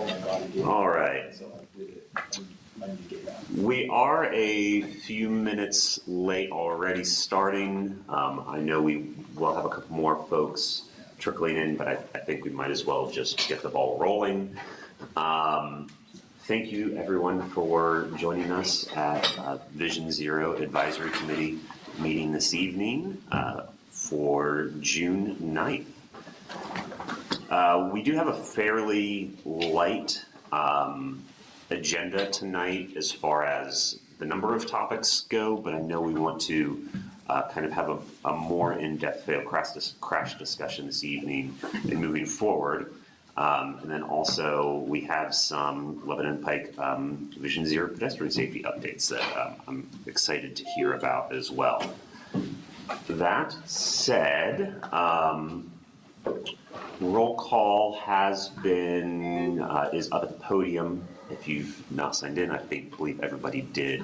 before my body did. All right. So I did it. I need to get that. We are a few minutes late already starting. I know we will have a couple more folks trickling in, but I think we might as well just get the ball rolling. Thank you, everyone, for joining us at Vision Zero Advisory Committee meeting this evening for June 9th. We do have a fairly light agenda tonight as far as the number of topics go, but I know we want to kind of have a more in-depth fail crash discussion this evening and moving forward. And then also we have some Lebanon Pike Vision Zero pedestrian safety updates that I'm excited to hear about as well. That said, roll call has been, is up at the podium. If you've not signed in, I believe everybody did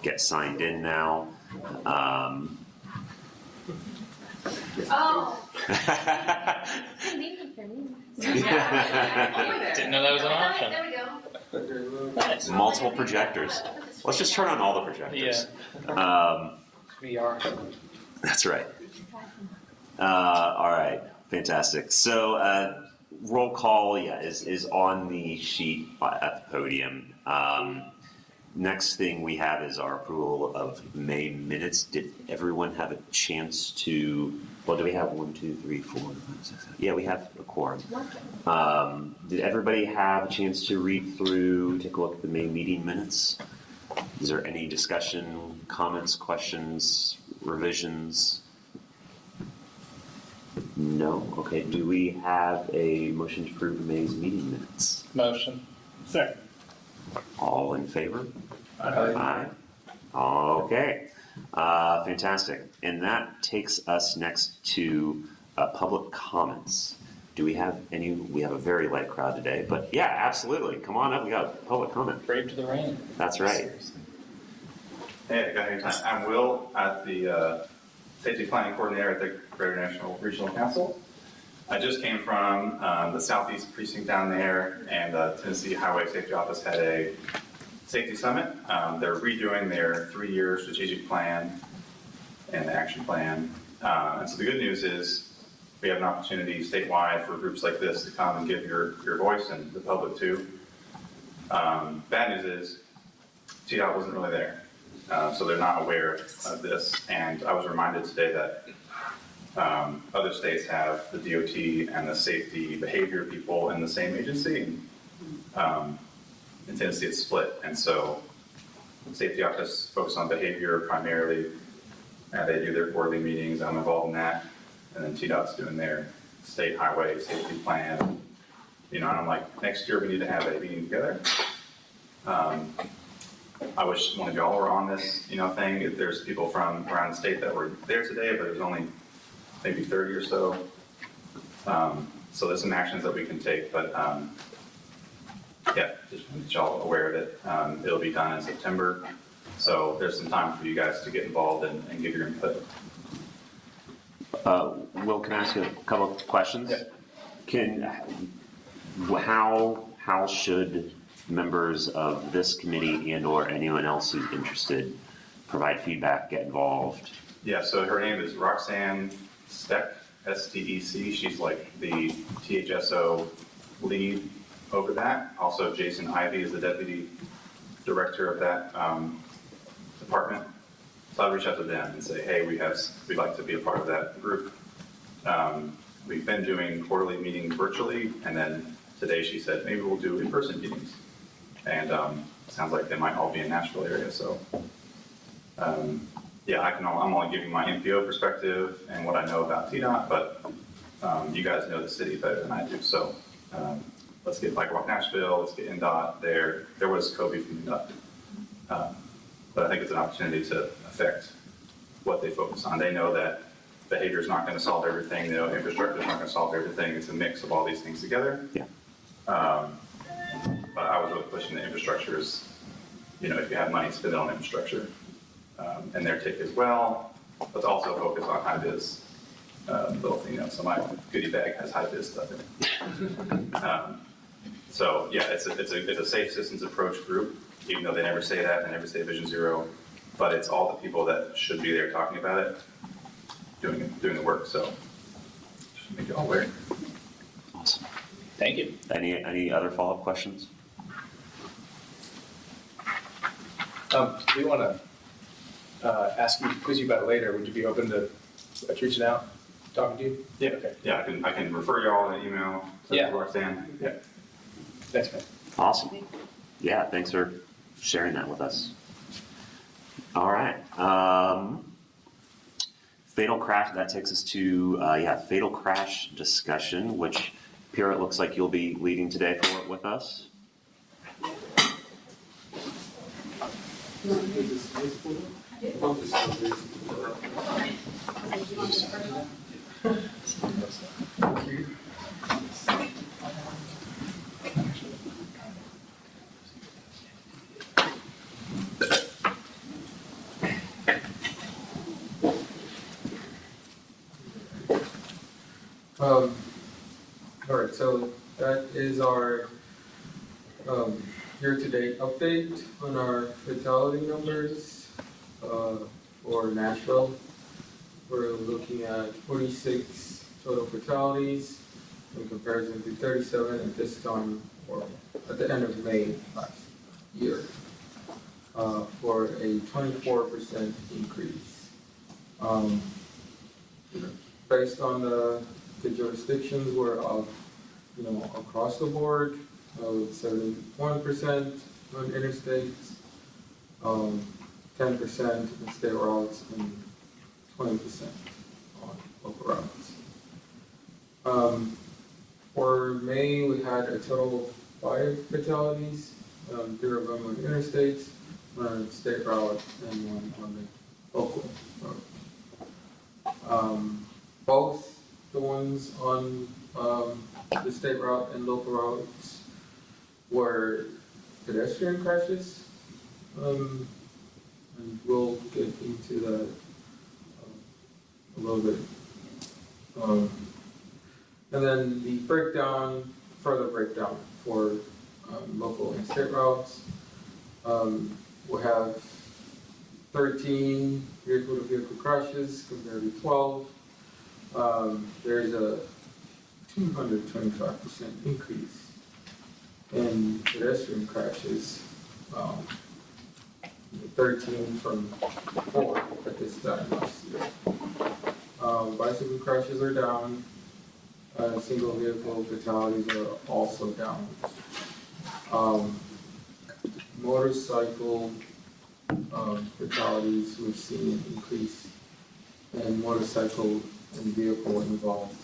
get signed in now. Oh. Didn't know that was an option. There we go. Nice. Multiple projectors. Let's just turn on all the projectors. VR. That's right. All right, fantastic. So roll call, is on the sheet at the podium. Next thing we have is our approval of May minutes. Did everyone have a chance to? Well, do we have 1, 2, 3, 4, 5, 6, 7? Yeah, we have a quorum. Did everybody have a chance to read through, take a look at the May meeting minutes? Is there any discussion, comments, questions, revisions? No? Okay, do we have a motion to approve May's meeting minutes? Motion. Second. All in favor? Aye. Okay, fantastic. And that takes us next to public comments. Do we have any? We have a very light crowd today, but yeah, absolutely. Come on up, we got public comment. Brave to the rain. That's right. Hey, I got any time. I'm Will at the Safety Planning Coordinator at the Greater National Regional Council. I just came from the Southeast Precinct down there, and the Tennessee Highway Safety Office had a safety summit. They're redoing their 3-year strategic plan and action plan. And so the good news is we have an opportunity statewide for groups like this to come and give your voice, and the public too. Bad news is TDOT wasn't really there. So they're not aware of this. And I was reminded today that other states have the DOT and the safety behavior people in the same agency. In Tennessee, it's split. And so the safety office focuses on behavior primarily. They do their quarterly meetings. I'm involved in that. And then TDOT's doing their state highway safety plan. You know, and I'm like, next year we need to have a meeting together. I wish one of y'all were on this, thing. If there's people from around the state that were there today, but there's only maybe 30 or so. So there's some actions that we can take, but just want y'all aware of it. It'll be done in September. So there's some time for you guys to get involved and give your input. Will, can I ask you a couple of questions? Yeah. How should members of this committee and or anyone else who's interested provide feedback, get involved? Yeah, so her name is Roxanne Steck, S-T-E-C. She's like the THSO lead over that. Also, Jason Ivey is the deputy director of that department. So I'd reach out to them and say, hey, we'd like to be a part of that group. We've been doing quarterly meetings virtually, and then today she said, maybe we'll do in-person meetings. And sounds like they might all be in Nashville area. So I'm only giving my NPO perspective and what I know about TDOT, but you guys know the city better than I do. So let's get Bike Walk Nashville, let's get NDOT there. There was Kobe from NDOT. But I think it's an opportunity to affect what they focus on. They know that behavior is not going to solve everything. They know infrastructure is not going to solve everything. It's a mix of all these things together. Yeah. But I was really pushing the infrastructure is, if you have money, spend it on infrastructure. And their take as well. Let's also focus on high vis. So my goodie bag has high vis stuff in it. So yeah, it's a safe systems approach group, even though they never say that, they never say Vision Zero, but it's all the people that should be there talking about it, doing the work. So just to make you all aware. Awesome. Thank you. Any other follow-up questions? We want to ask you, quiz you about it later. Would you be open to reaching out, talking to you? Yeah, Okay. yeah, I can refer you all in an email. Yeah. To Roxanne. Yeah. Thanks, man. Awesome. Yeah, thanks for sharing that with us. All right. Fatal crash, that takes us to, fatal crash discussion, which, Pierre, it looks like you'll be leading today for it with us. All right, so that is our year-to-date update on our fatality numbers for Nashville. We're looking at 46 total fatalities in comparison to 37 at this time, or at the end of May last year, for a 24% increase. Based on the jurisdictions, we're up, across the board, with 71% on interstates, 10% in state routes, and 20% on local routes. For May, we had a total of 5 fatalities, 3 of them on interstates, 1 on state route, and 1 on the local route. Both the ones on the state route and local routes were pedestrian crashes, and we'll get into that a little bit. And then the further breakdown for local and state routes, we have 13 vehicle-to-vehicle crashes compared to 12. There's a 225% increase in pedestrian crashes, 13 from 4 at this time last year. Bicycle crashes are down, single vehicle fatalities are also down. Motorcycle fatalities, we've seen an increase in motorcycle and vehicle involved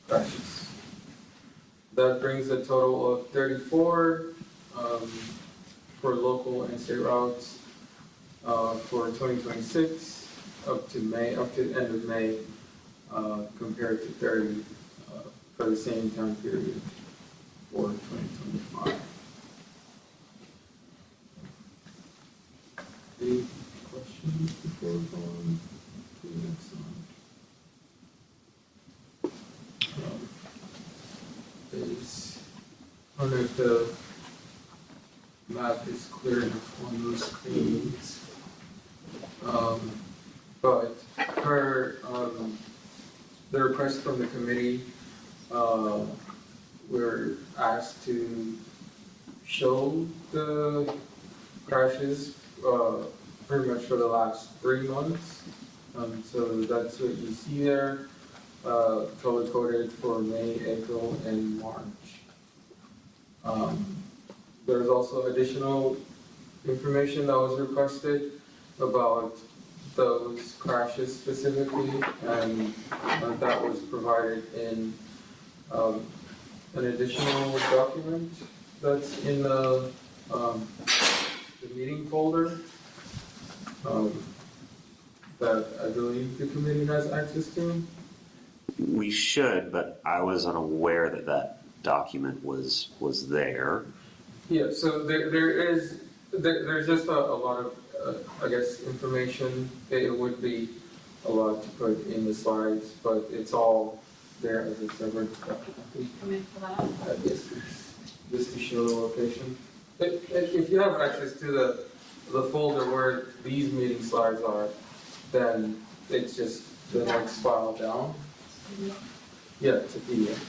crashes. That brings a total of 34 for local and state routes for 2026 up to the end of May, compared to 30 for the same time period for 2025. Any questions before we go on to the next slide? I don't know if the map is clear enough on those screens. But per the request from the committee, we're asked to show the crashes pretty much for the last 3 months. So that's what you see there, color coded for May, April, and March. There's also additional information that was requested about those crashes specifically, and that was provided in an additional document that's in the meeting folder that I believe the committee has access to. We should, but I was unaware that that document was there. Yeah, so there's just a lot of I guess information. It would be a lot to put in the slides, but it's all there as a separate document. Come in for that. Yes, just to show the location. If you have access to the folder where these meeting slides are, then it's just the next file down. Yeah, it's a PDF.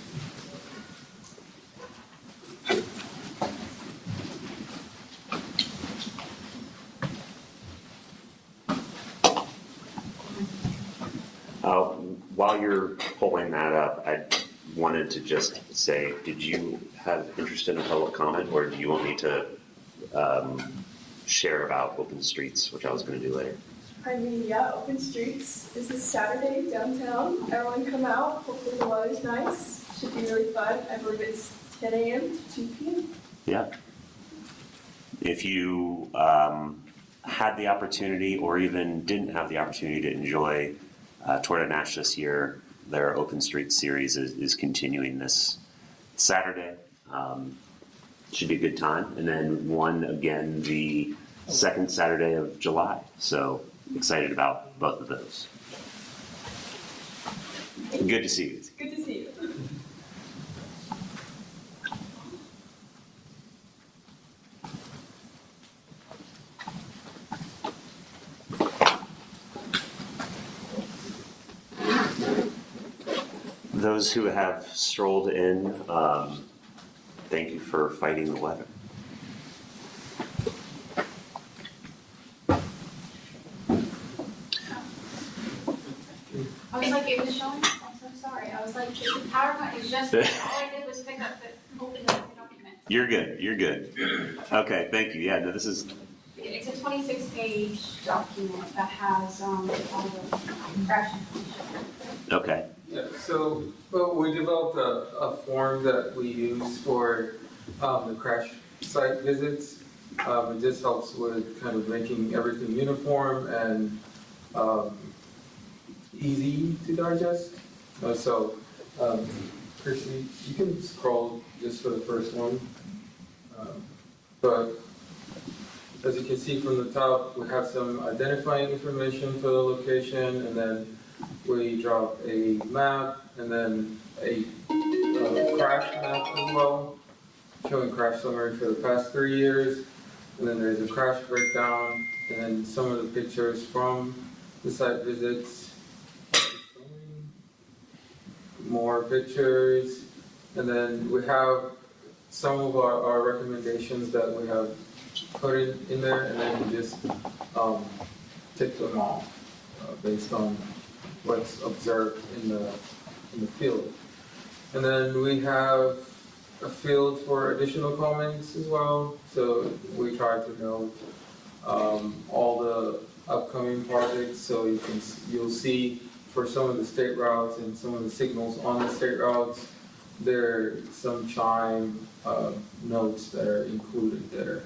While you're pulling that up, I wanted to just say, did you have interest in a public comment, or do you want me to share about Open Streets, which I was going to do later? I mean, yeah, Open Streets is this Saturday downtown. Everyone come out. Hopefully the weather's nice. Should be really fun. I believe it's 10 a.m. to 2 p.m. Yeah. If you had the opportunity or even didn't have the opportunity to enjoy Tour de Nash this year, their Open Street series is continuing this Saturday. Should be a good time. And then one again the second Saturday of July. So excited about both of those. Good to see you. Good to see you. Those who have strolled in, thank you for fighting the weather. I was like, it was showing, I'm so sorry. I was like, the PowerPoint is just, all I did was pick up the, open the document. You're good. You're good. Okay, thank you. Yeah, no, this is It's a 26-page document that has all the crash information. okay. Yeah, so we developed a form that we use for the crash site visits. It just helps with kind of making everything uniform and easy to digest. So, Chrissy, you can scroll just for the first one. But as you can see from the top, we have some identifying information for the location, and then we drop a map, and then a crash map as well, showing crash summary for the past 3 years. And then there's a crash breakdown, and then some of the pictures from the site visits. More pictures, and then we have some of our recommendations that we have put in there, and then we just tick them off based on what's observed in the field. And then we have a field for additional comments as well. So we try to note all the upcoming projects. So you'll see for some of the state routes and some of the signals on the state routes, there are some chime notes that are included there.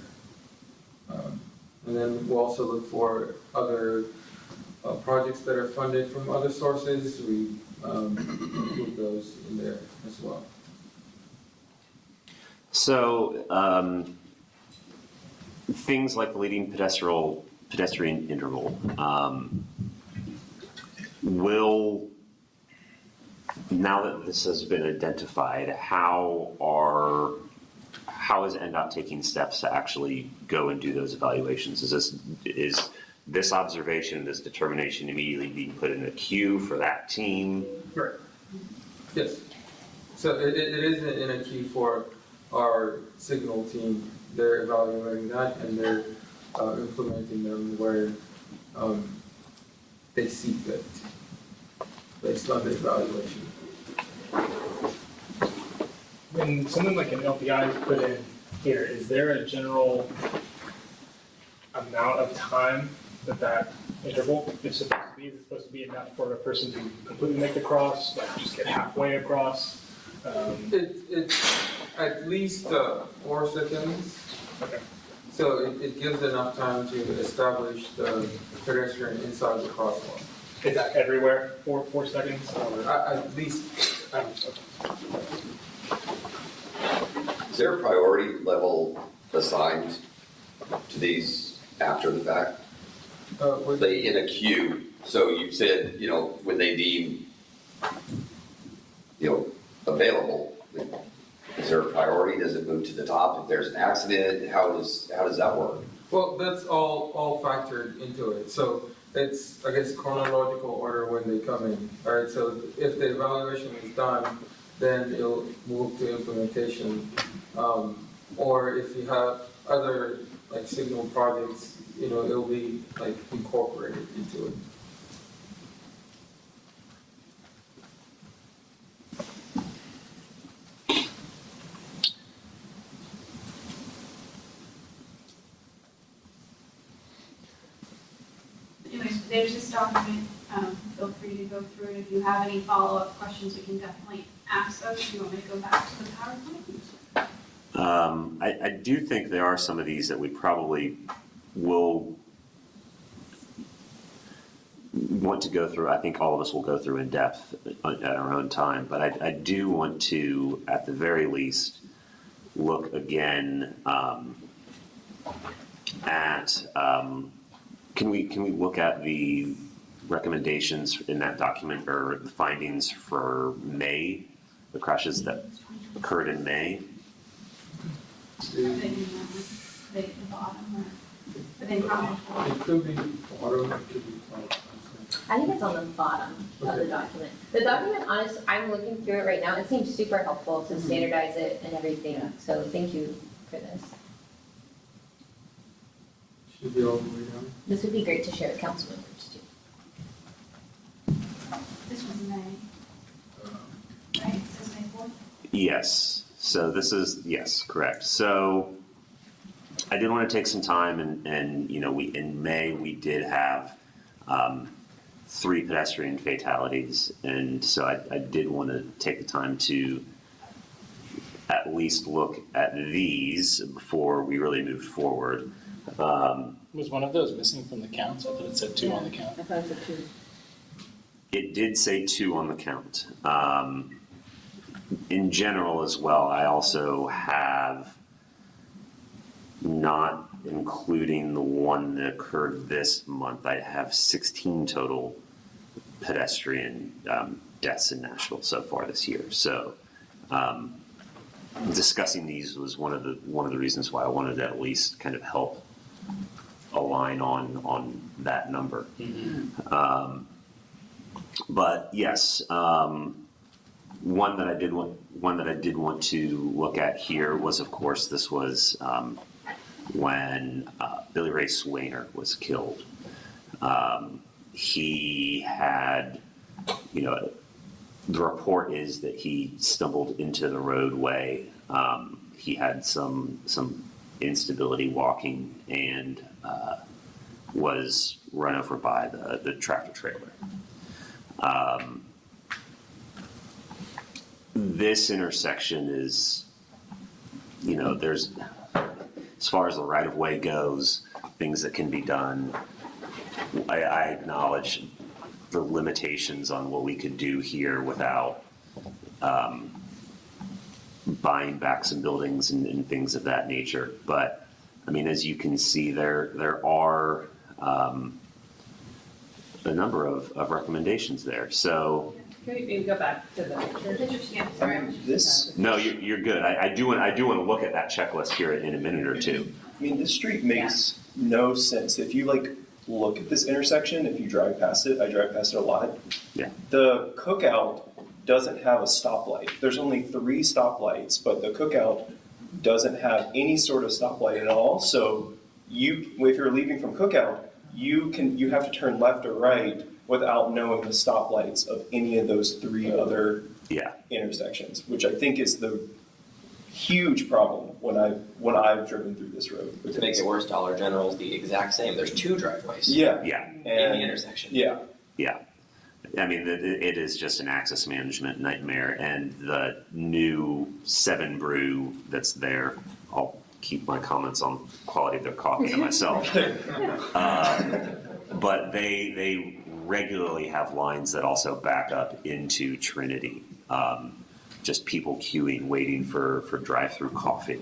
And then we'll also look for other projects that are funded from other sources. We include those in there as well. So things like the leading pedestrian interval will, now that this has been identified, how is NDOT taking steps to actually go and do those evaluations? Is this observation, this determination immediately being put in a queue for that team? Right. Yes. So it is in a queue for our signal team. They're evaluating that, and they're implementing them where they see fit based on the evaluation. When something like an LPI is put in here, is there a general amount of time that interval is supposed to be? Is it supposed to be enough for a person to completely make the cross, like just get halfway across? It's at least 4 seconds. Okay. So it gives enough time to establish the pedestrian inside the crosswalk. Is that everywhere? 4 seconds? Or? At least. Is there a priority level assigned to these after the fact? They in a queue. So you said, when they deem, available, is there a priority? Does it move to the top if there's an accident? How does that work? Well, that's all factored into it. So it's, I guess, chronological order when they come in. All right, so if the evaluation is done, then it'll move to implementation. Or if you have other like signal projects, it'll be like incorporated into it. Anyways, there's this document, feel free to go through it. If you have any follow-up questions, you can definitely ask us. Do you want me to go back to the PowerPoint? I do think there are some of these that we probably will want to go through. I think all of us will go through in depth at our own time, but I do want to, at the very least, look again at, can we look at the recommendations in that document or the findings for May, the crashes that occurred in May? The bottom, or then probably. It could be bottom, it could be top. I think it's on the bottom of the document. The document, honest, I'm looking through it right now. It seems super helpful to standardize it and everything. So thank you for this. Should be all the way down. This would be great to share with council members too. This was May. Right, it says May 4th. Yes. So this is, yes, correct. So I did want to take some time and in May we did have 3 pedestrian fatalities. And so I did want to take the time to at least look at these before we really moved forward. Was one of those missing from the counts? I thought it said 2 on the count. I thought it said 2. It did say 2 on the count. In general as well, I also have, not including the one that occurred this month, I have 16 total pedestrian deaths in Nashville so far this year. So discussing these was one of the reasons why I wanted to at least kind of help align on that number. Mm-hmm. But yes, one that I did want to look at here was, of course, this was when Billy Ray Swainer was killed. He had, the report is that he stumbled into the roadway. He had some instability walking and was run over by the tractor trailer. This intersection is, there's, as far as the right-of-way goes, things that can be done. I acknowledge the limitations on what we could do here without buying back some buildings and things of that nature. But, I mean, as you can see, there are a number of recommendations there. So. Can we maybe go back to the picture? Yeah, Sorry. This, No, you're good. I do want to look at that checklist here in a minute or two. I mean, this street makes no sense. If you look at this intersection, if you drive past it, I drive past it a lot. Yeah. The Cookout doesn't have a stoplight. There's only 3 stoplights, but the Cookout doesn't have any sort of stoplight at all. So if you're leaving from Cookout, you have to turn left or right without knowing the stoplights of any of those 3 other intersections, which I think is the huge problem when I've driven through this road. To make it worse, Dollar General is the exact same. There's 2 driveways. Yeah. In the intersection. Yeah. Yeah. I mean, it is just an access management nightmare, and the new 7 Brew that's there, I'll keep my comments on quality of their coffee to myself. But they regularly have lines that also back up into Trinity. Just people queuing, waiting for drive-through coffee.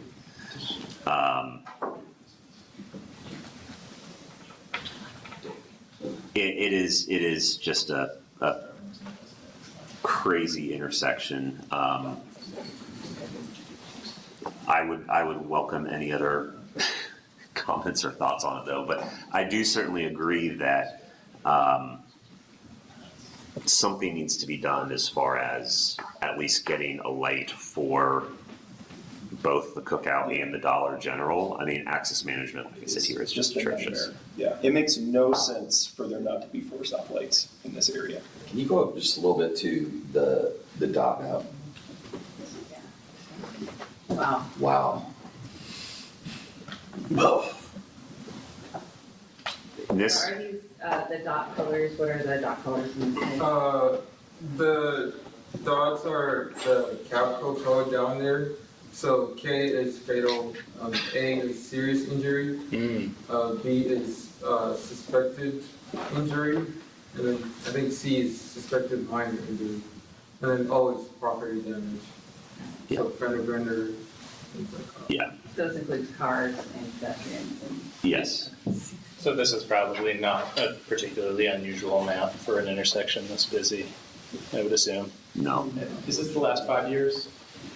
It is just a crazy intersection. I would welcome any other comments or thoughts on it though, but I do certainly agree that something needs to be done as far as at least getting a light for both the Cookout and the Dollar General. I mean, access management, like I said here, is just a atrocious. nightmare. Yeah, it makes no sense for there not to be 4 stoplights in this area. Can you go up just a little bit to the dot map? Wow. Wow. Oh. This, Are these, the dot colors, what are the dot colors? The dots are the capital code down there. So K is fatal, A is serious injury, B is suspected injury, and then I think C is suspected minor injury, and then O is property damage. So fender bender, things like that. yeah, Those include cars and pedestrians and. yes. So this is probably not a particularly unusual map for an intersection this busy, I would assume. No. Is this the last 5 years?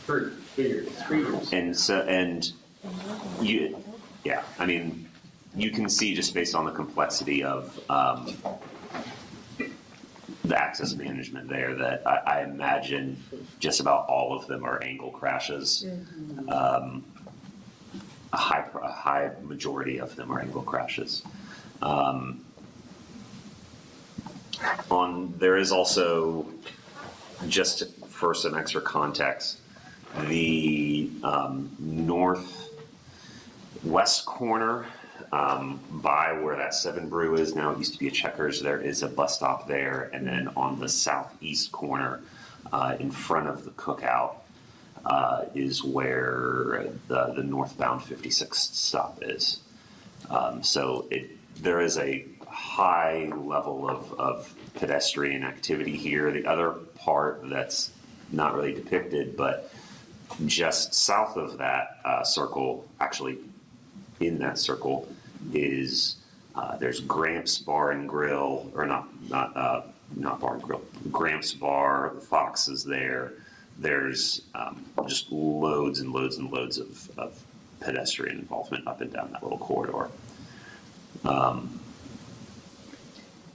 3 years. 3 years. And you, yeah, I mean, you can see just based on the complexity of the access management there that I imagine just about all of them are angle crashes. A high majority of them are angle crashes. There is also, just for some extra context, the northwest corner by where that 7 Brew is now, it used to be a Checkers, there is a bus stop there, and then on the southeast corner in front of the Cookout is where the northbound 56 stop is. So there is a high level of pedestrian activity here. The other part that's not really depicted, but just south of that circle, actually in that circle, is there's Gramps Bar and Grill, or not Bar and Grill, Gramps Bar, the Fox is there. There's just loads and loads and loads of pedestrian involvement up and down that little corridor.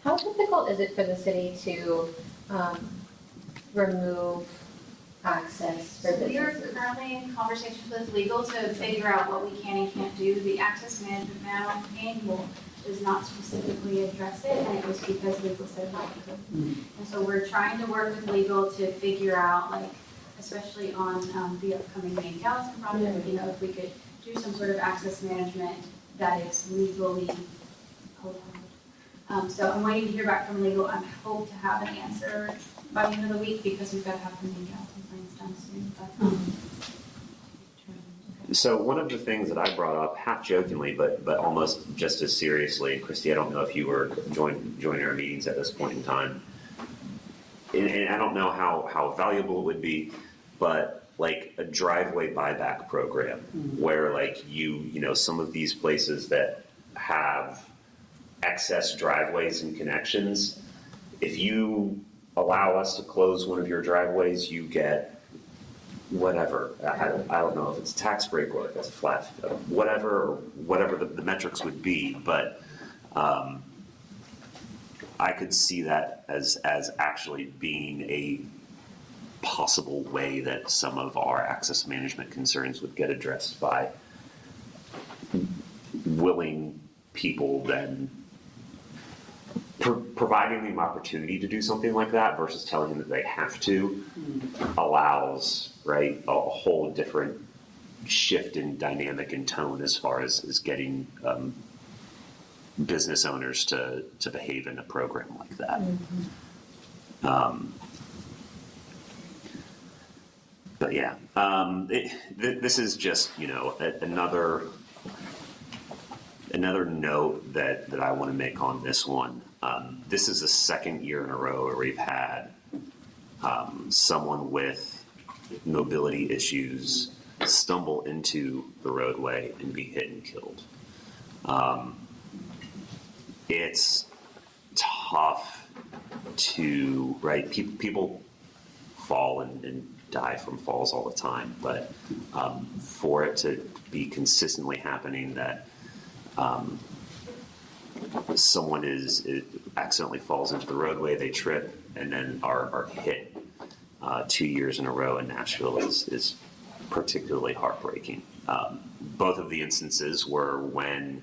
How difficult is it for the city to remove access for So we are businesses? currently in conversations with legal to figure out what we can and can't do. The access management manual does not specifically address it, and it was because legal said not to. And so we're trying to work with legal to figure out, like, especially on the upcoming Main Gallatin project, you know, if we could do some sort of access management that is legally allowed. So I'm waiting to hear back from legal. I hope to have an answer by the end of the week because we've got to have the Main Gallatin plans done soon. But, So one of the things that I brought up, half jokingly, but almost just as seriously, and Christy, I don't know if you were joining our meetings at this point in time, and I don't know how valuable it would be, but like a driveway buyback program where like you know, some of these places that have excess driveways and connections, if you allow us to close one of your driveways, you get whatever. I don't know if it's a tax break or if it's a flat, whatever the metrics would be, but I could see that as actually being a possible way that some of our access management concerns would get addressed by willing people then providing them opportunity to do something like that versus telling them that they have to allows, right, a whole different shift in dynamic and tone as far as getting business owners to behave in a program like that. But yeah, this is just, you know, another note that I want to make on this one. This is the second year in a row where we've had someone with mobility issues stumble into the roadway and be hit and killed. It's tough to, right, people fall and die from falls all the time, but for it to be consistently happening that someone accidentally falls into the roadway, they trip, and then are hit 2 years in a row in Nashville is particularly heartbreaking. Both of the instances were when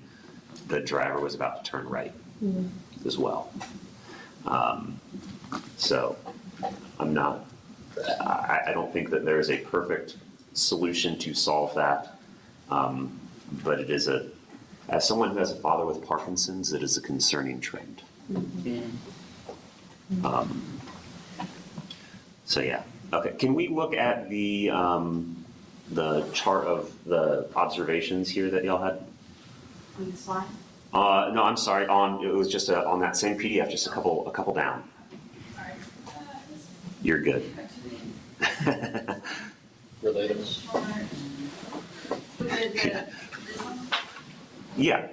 the driver was about to turn right as well. So I don't think that there is a perfect solution to solve that, but it is as someone who has a father with Parkinson's, it is a concerning trend. So yeah, okay. Can we look at the chart of the observations here that y'all had? On the slide? No, I'm sorry. It was just on that same PDF, just a couple down. Sorry. You're good. Relatable. This one? Yeah.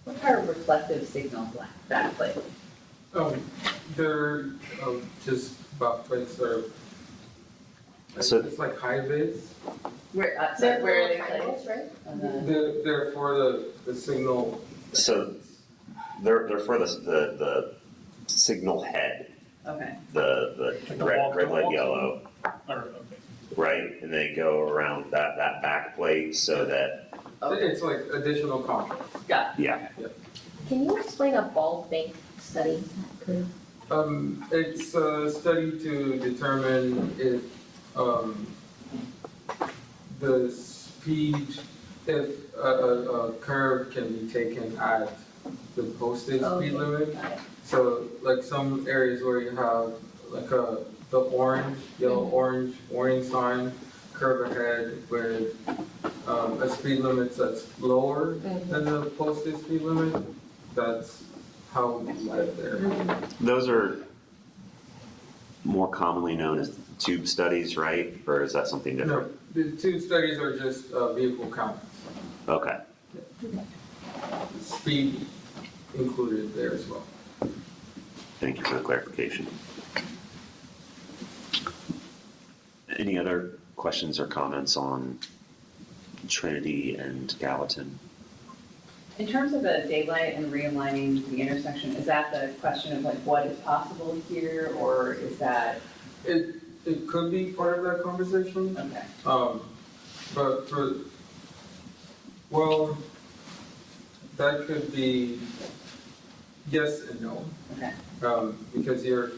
What are reflective signal backplates? They're just backplates that are, So- it's like high vis. Where are they placed? right? On the- They're for the signal. So they're for the signal head, Okay. the Like the red, walk- red, the light, walk- yellow, Or, okay. right? And they go around that back plate so that, It's like additional contrast. Got it. yeah. Can you explain a ball bank study? It's a study to determine if the speed, if a curve can be taken at the posted Okay. speed limit. Got it. So like some areas where you have like the orange, yellow-orange warning sign, curve ahead with a speed limit that's lower than the posted speed limit, that's how we get there. Those are more commonly known as tube studies, right? Or is that something No, different? the two studies are just vehicle counts, Okay. speed included there as well. Thank you for the clarification. Any other questions or comments on Trinity and Gallatin? In terms of the daylight and realigning the intersection, is that the question of like what is possible here, or is that, It could be part of that conversation, okay, but well, that could be yes and no. okay. Because you're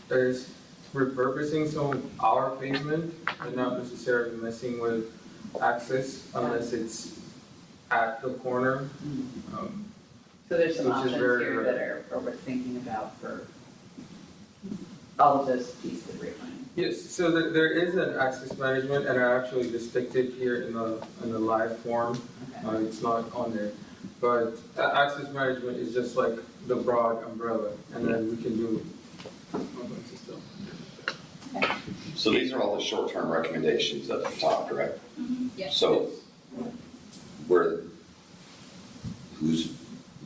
there's repurposing some of our pavement and not necessarily messing with access unless it's at the corner. So there's some Which is options very here rare. that are worth thinking about for all of those pieces of realigning. Yes, so there is an access management, and I actually just depicted here in the live form. Okay. It's not on there, but access management is just like the broad umbrella, and then we can do a bunch of stuff. So these are all the short-term recommendations at the top, correct? Yes. So who's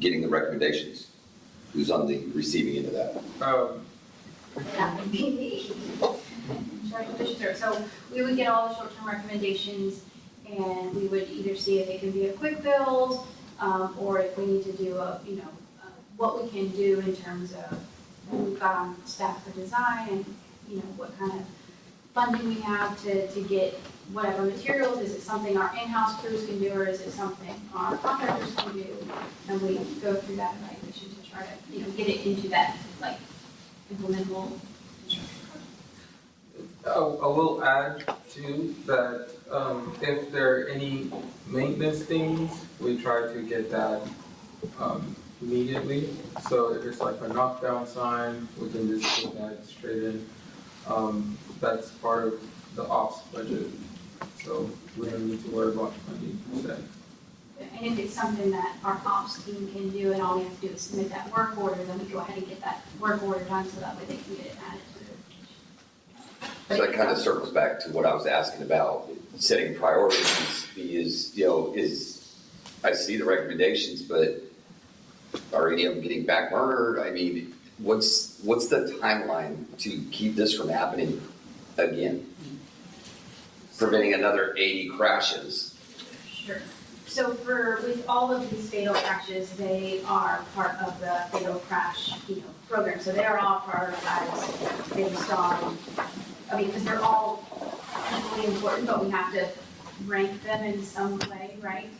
getting the recommendations? Who's on the receiving end of that? That would be me. Sure, Commissioner. So we would get all the short-term recommendations, and we would either see if it can be a quick build, or if we need to do what we can do in terms of what we've got on staff for design, and, what kind of funding we have to get whatever materials. Is it something our in-house crews can do, or is it something our contractors can do? And we go through that evaluation to try to, get it into that, implementable construction project. I will add too that if there are any maintenance things, we try to get that immediately. So if it's like a knockdown sign, we can just put that straight in. That's part of the ops budget, so we don't need to worry about funding for that. And if it's something that our ops team can do and all we have to do is submit that work order, then we go ahead and get that work order done so that way they can get it added to it. So that kind of circles back to what I was asking about, setting priorities is, I see the recommendations, but are any of them getting backburnered? I mean, what's the timeline to keep this from happening again? Preventing another 80 crashes. Sure. So with all of these fatal crashes, they are part of the fatal crash, program. So they are all prioritized based on, because they're all equally important, but we have to rank them in some way, right?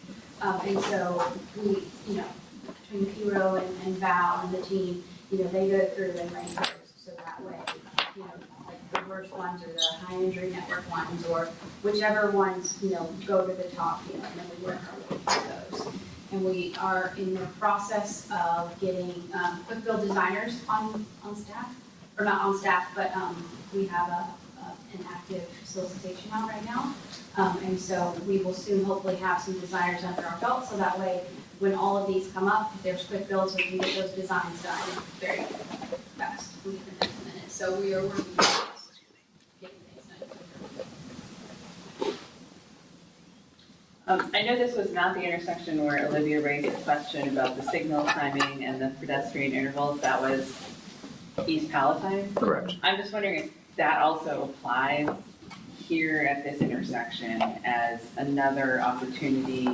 And so we, between Piro and Val and the team, they go through and rank those. So that way, like the worst ones or the high injury network ones or whichever ones, go to the top, and then we work our way through those. And we are in the process of getting quick build designers on staff, or not on staff, but we have an active solicitation out right now. And so we will soon hopefully have some designers under our belt, so that way when all of these come up, if there's quick builds, we can get those designs done very fast, within the next minute. So we are working on getting things done. I know this was not the intersection where Olivia raised a question about the signal timing and the pedestrian intervals. That was East Palatine. Correct. I'm just wondering if that also applies here at this intersection as another opportunity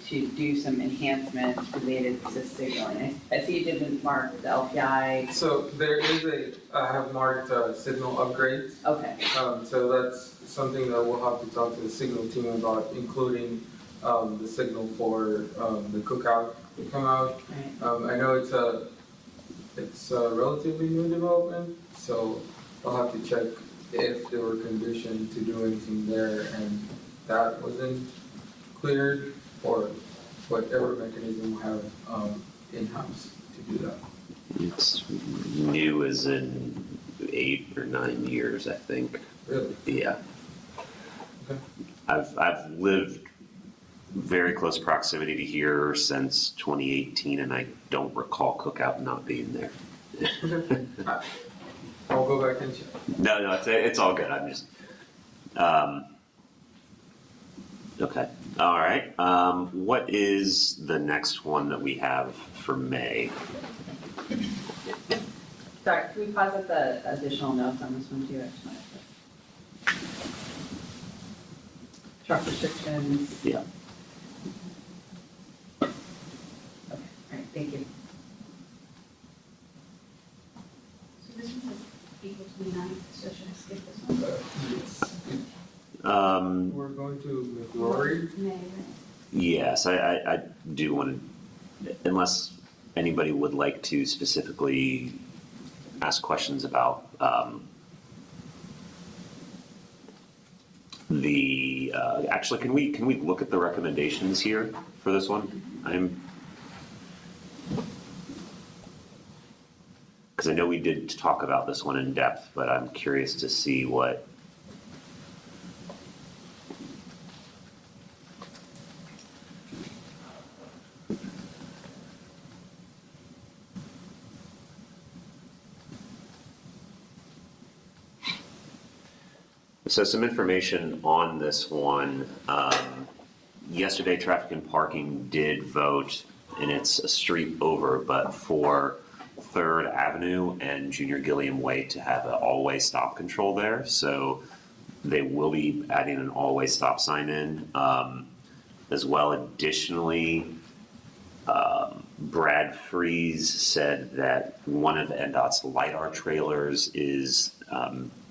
to do some enhancements related to signaling. I see you didn't mark the LPI. So there is I have marked signal upgrades. Okay. So that's something that we'll have to talk to the signal team about, including the signal for the cookout to come out. Right. I know it's a relatively new development, so I'll have to check if they were conditioned to do anything there and that wasn't cleared, or whatever mechanism we have in-house to do that. It's new as in 8 or 9 years, I think. Really? Yeah. Okay. I've lived very close proximity to here since 2018, and I don't recall Cookout not being there. Okay. I'll go back and check. No, it's all good. I'm just okay. All right. What is the next one that we have for May? Sorry, can we pause at the additional notes on this one too? I just wanted to. Truck restrictions. Yeah. Okay, all right, thank you. So this one is April 29th, so should I skip this one? Yes. Um, We're going to McRory. May, right? yes, I do want to, unless anybody would like to specifically ask questions about the. Actually, can we look at the recommendations here for this one? Because I know we did talk about this one in depth, but I'm curious to see what. So some information on this one. Yesterday, Traffic and Parking did vote, and it's a street over, but for 3rd Avenue and Junior Gilliam Way to have an all-way stop control there. So they will be adding an all-way stop sign in. As well, additionally, Brad Freeze said that one of the NDOT's LiDAR trailers is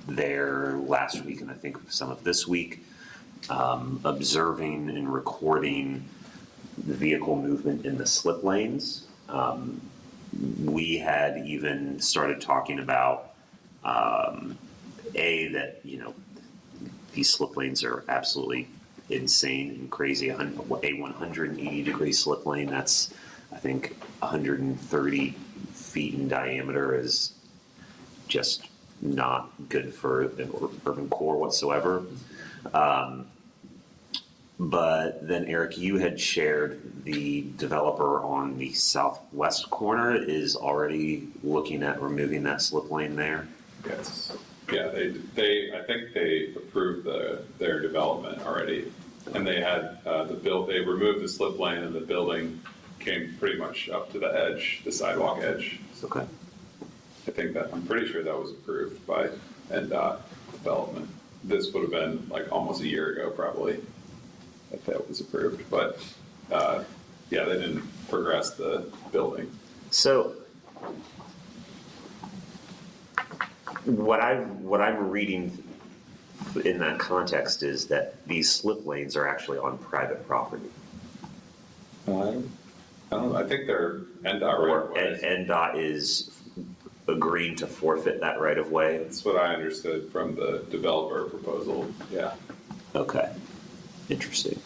there last week and I think some of this week, observing and recording the vehicle movement in the slip lanes. We had even started talking about that these slip lanes are absolutely insane and crazy. A 180-degree slip lane, that's I think 130 feet in diameter, is just not good for an urban core whatsoever. But then Eric, you had shared the developer on the southwest corner is already looking at removing that slip lane there. Yes. Yeah, I think they approved their development already. And they had they removed the slip lane and the building came pretty much up to the edge, the sidewalk edge. Okay. I'm pretty sure that was approved by NDOT development. This would have been like almost a year ago probably, if that was approved. But yeah, they didn't progress the building. So what I'm reading in that context is that these slip lanes are actually on private property. I don't know. I think they're NDOT right of way. And NDOT is agreeing to forfeit that right of way. That's what I understood from the developer proposal. Yeah. Okay. Interesting.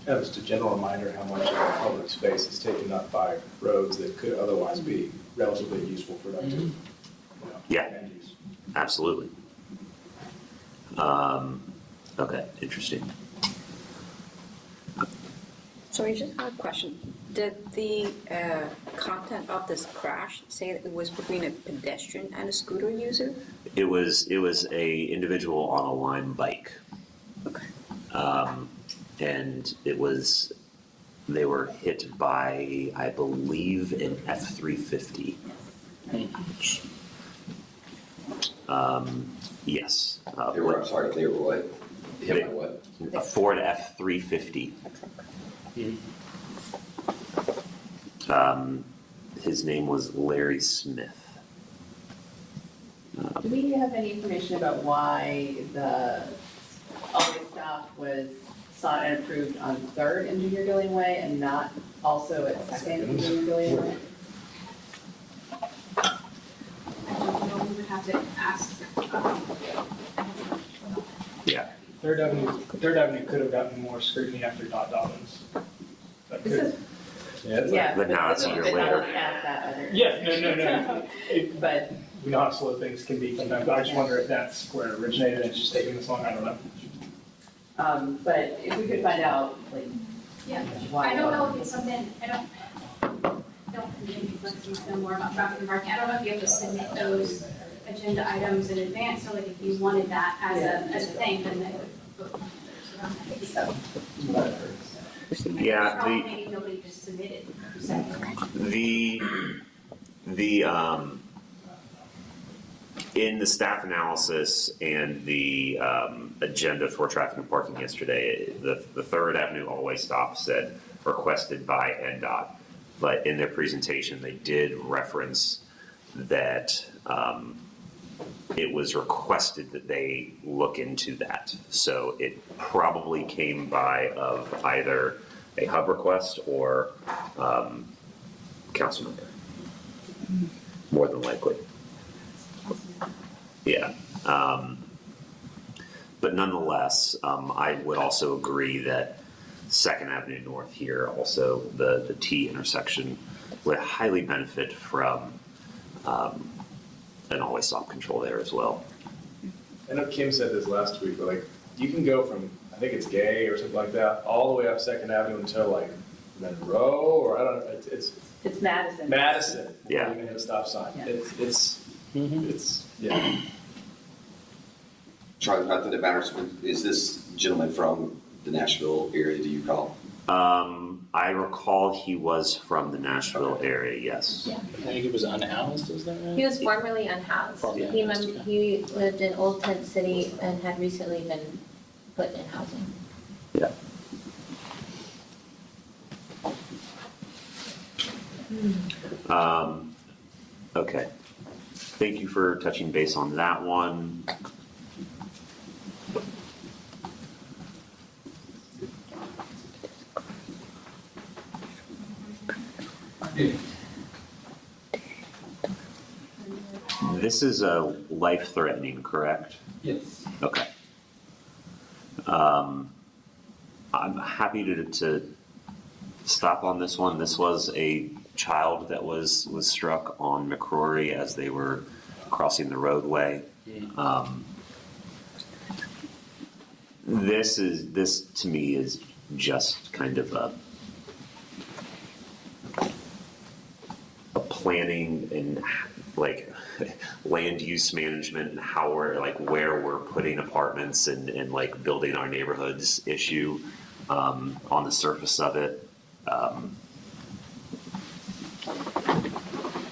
Yeah, just a general reminder how much of our public space is taken up by roads that could otherwise be relatively useful, productive. Yeah. Land use. Absolutely. Okay, interesting. So I just have a question. Did the content of this crash say that it was between a pedestrian and a scooter user? It was a individual on a Lime bike. Okay. And they were hit by, I believe, an F-350. Yes. They were what? Hit by what? A Ford F-350. His name was Larry Smith. Do we have any information about why the all-way stop was sought and approved on 3rd Engineer Gillian Way and not also at 2nd Engineer Gillian Way? I don't know, we would have to ask. Yeah. Third Avenue could have gotten more scrutiny after Dot Dobbins. That could. Yeah, But now it's a year but not later. only at that other. Yeah, no. But We know how slow things can be sometimes, but I just wonder if that's where it originated and it's just taking this long, I don't know. but if we could find out, like, Yeah, why. I don't know if it's something, I don't maybe let's know more about traffic and parking. I don't know if you have to submit those agenda items in advance, so like if you wanted that as a thing, then they would vote. So. Yeah, Maybe nobody just submitted. In the staff analysis and the agenda for traffic and parking yesterday, the 3rd Avenue all-way stop said requested by NDOT, but in their presentation they did reference that it was requested that they look into that. So it probably came by of either a hub request or council member, more than likely. Yeah. But nonetheless, I would also agree that 2nd Avenue North here, also the T intersection, would highly benefit from an always stop control there as well. I know Kim said this last week, but like you can go from, I think it's Gay or something like that, all the way up 2nd Avenue until like Monroe, or I don't know, it's Madison. Madison. Yeah. You're gonna hit a stop sign. Yeah. It's yeah. Charlie, not that it matters, is this gentleman from the Nashville area, do you recall? I recall he was from the Nashville area, yes. Yeah. I think he was unhoused, is that right? He was formerly unhoused. Formerly He, unhoused, yeah. he lived in Old Tent City and had recently been put in housing. Yeah. Okay. Thank you for touching base on that one. This is a life-threatening, correct? Yes. Okay. I'm happy to stop on this one. This was a child that was struck on McCrory as they were crossing the roadway. this to me is just kind of a planning and like land use management and how we're like where we're putting apartments and like building our neighborhoods issue on the surface of it. I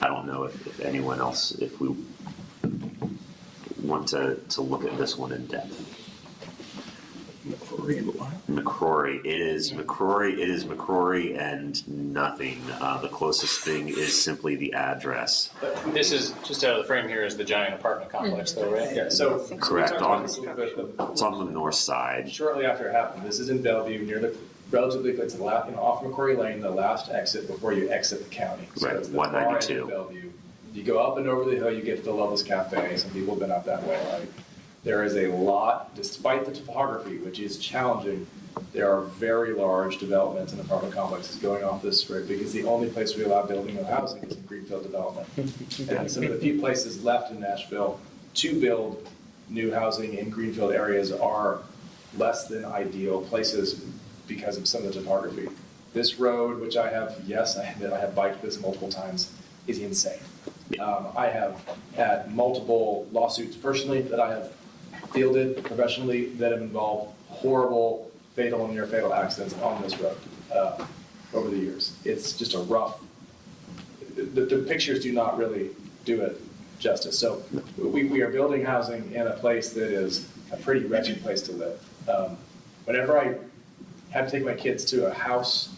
don't know if anyone else, if we want to look at this one in depth. McCrory. It is McCrory and nothing. The closest thing is simply the address. This is, just out of the frame here, is the giant apartment complex though, right? Yeah, so. Correct. We talked about this a little bit, It's on the north side. shortly after it happened. This is in Bellevue, near the, relatively, it's off McCrory Lane, the last exit before you exit the county. So Right, it's the far end of 192. Bellevue. You go up and over the hill, you get to the Lovelace Cafe. Some people have been up that way, right? There is a lot, despite the topography, which is challenging, there are very large developments and apartment complexes going off this strip because the only place we allow building of housing is in Greenfield development. And some of the few places left in Nashville to build new housing in Greenfield areas are less than ideal places because of some of the topography. This road, which I have, yes, I admit I have biked this multiple times, is insane. I have had multiple lawsuits personally that I have fielded professionally that have involved horrible, fatal and near fatal accidents on this road over the years. It's just a rough, the pictures do not really do it justice. So we are building housing in a place that is a pretty wretched place to live. Whenever I had to take my kids to a house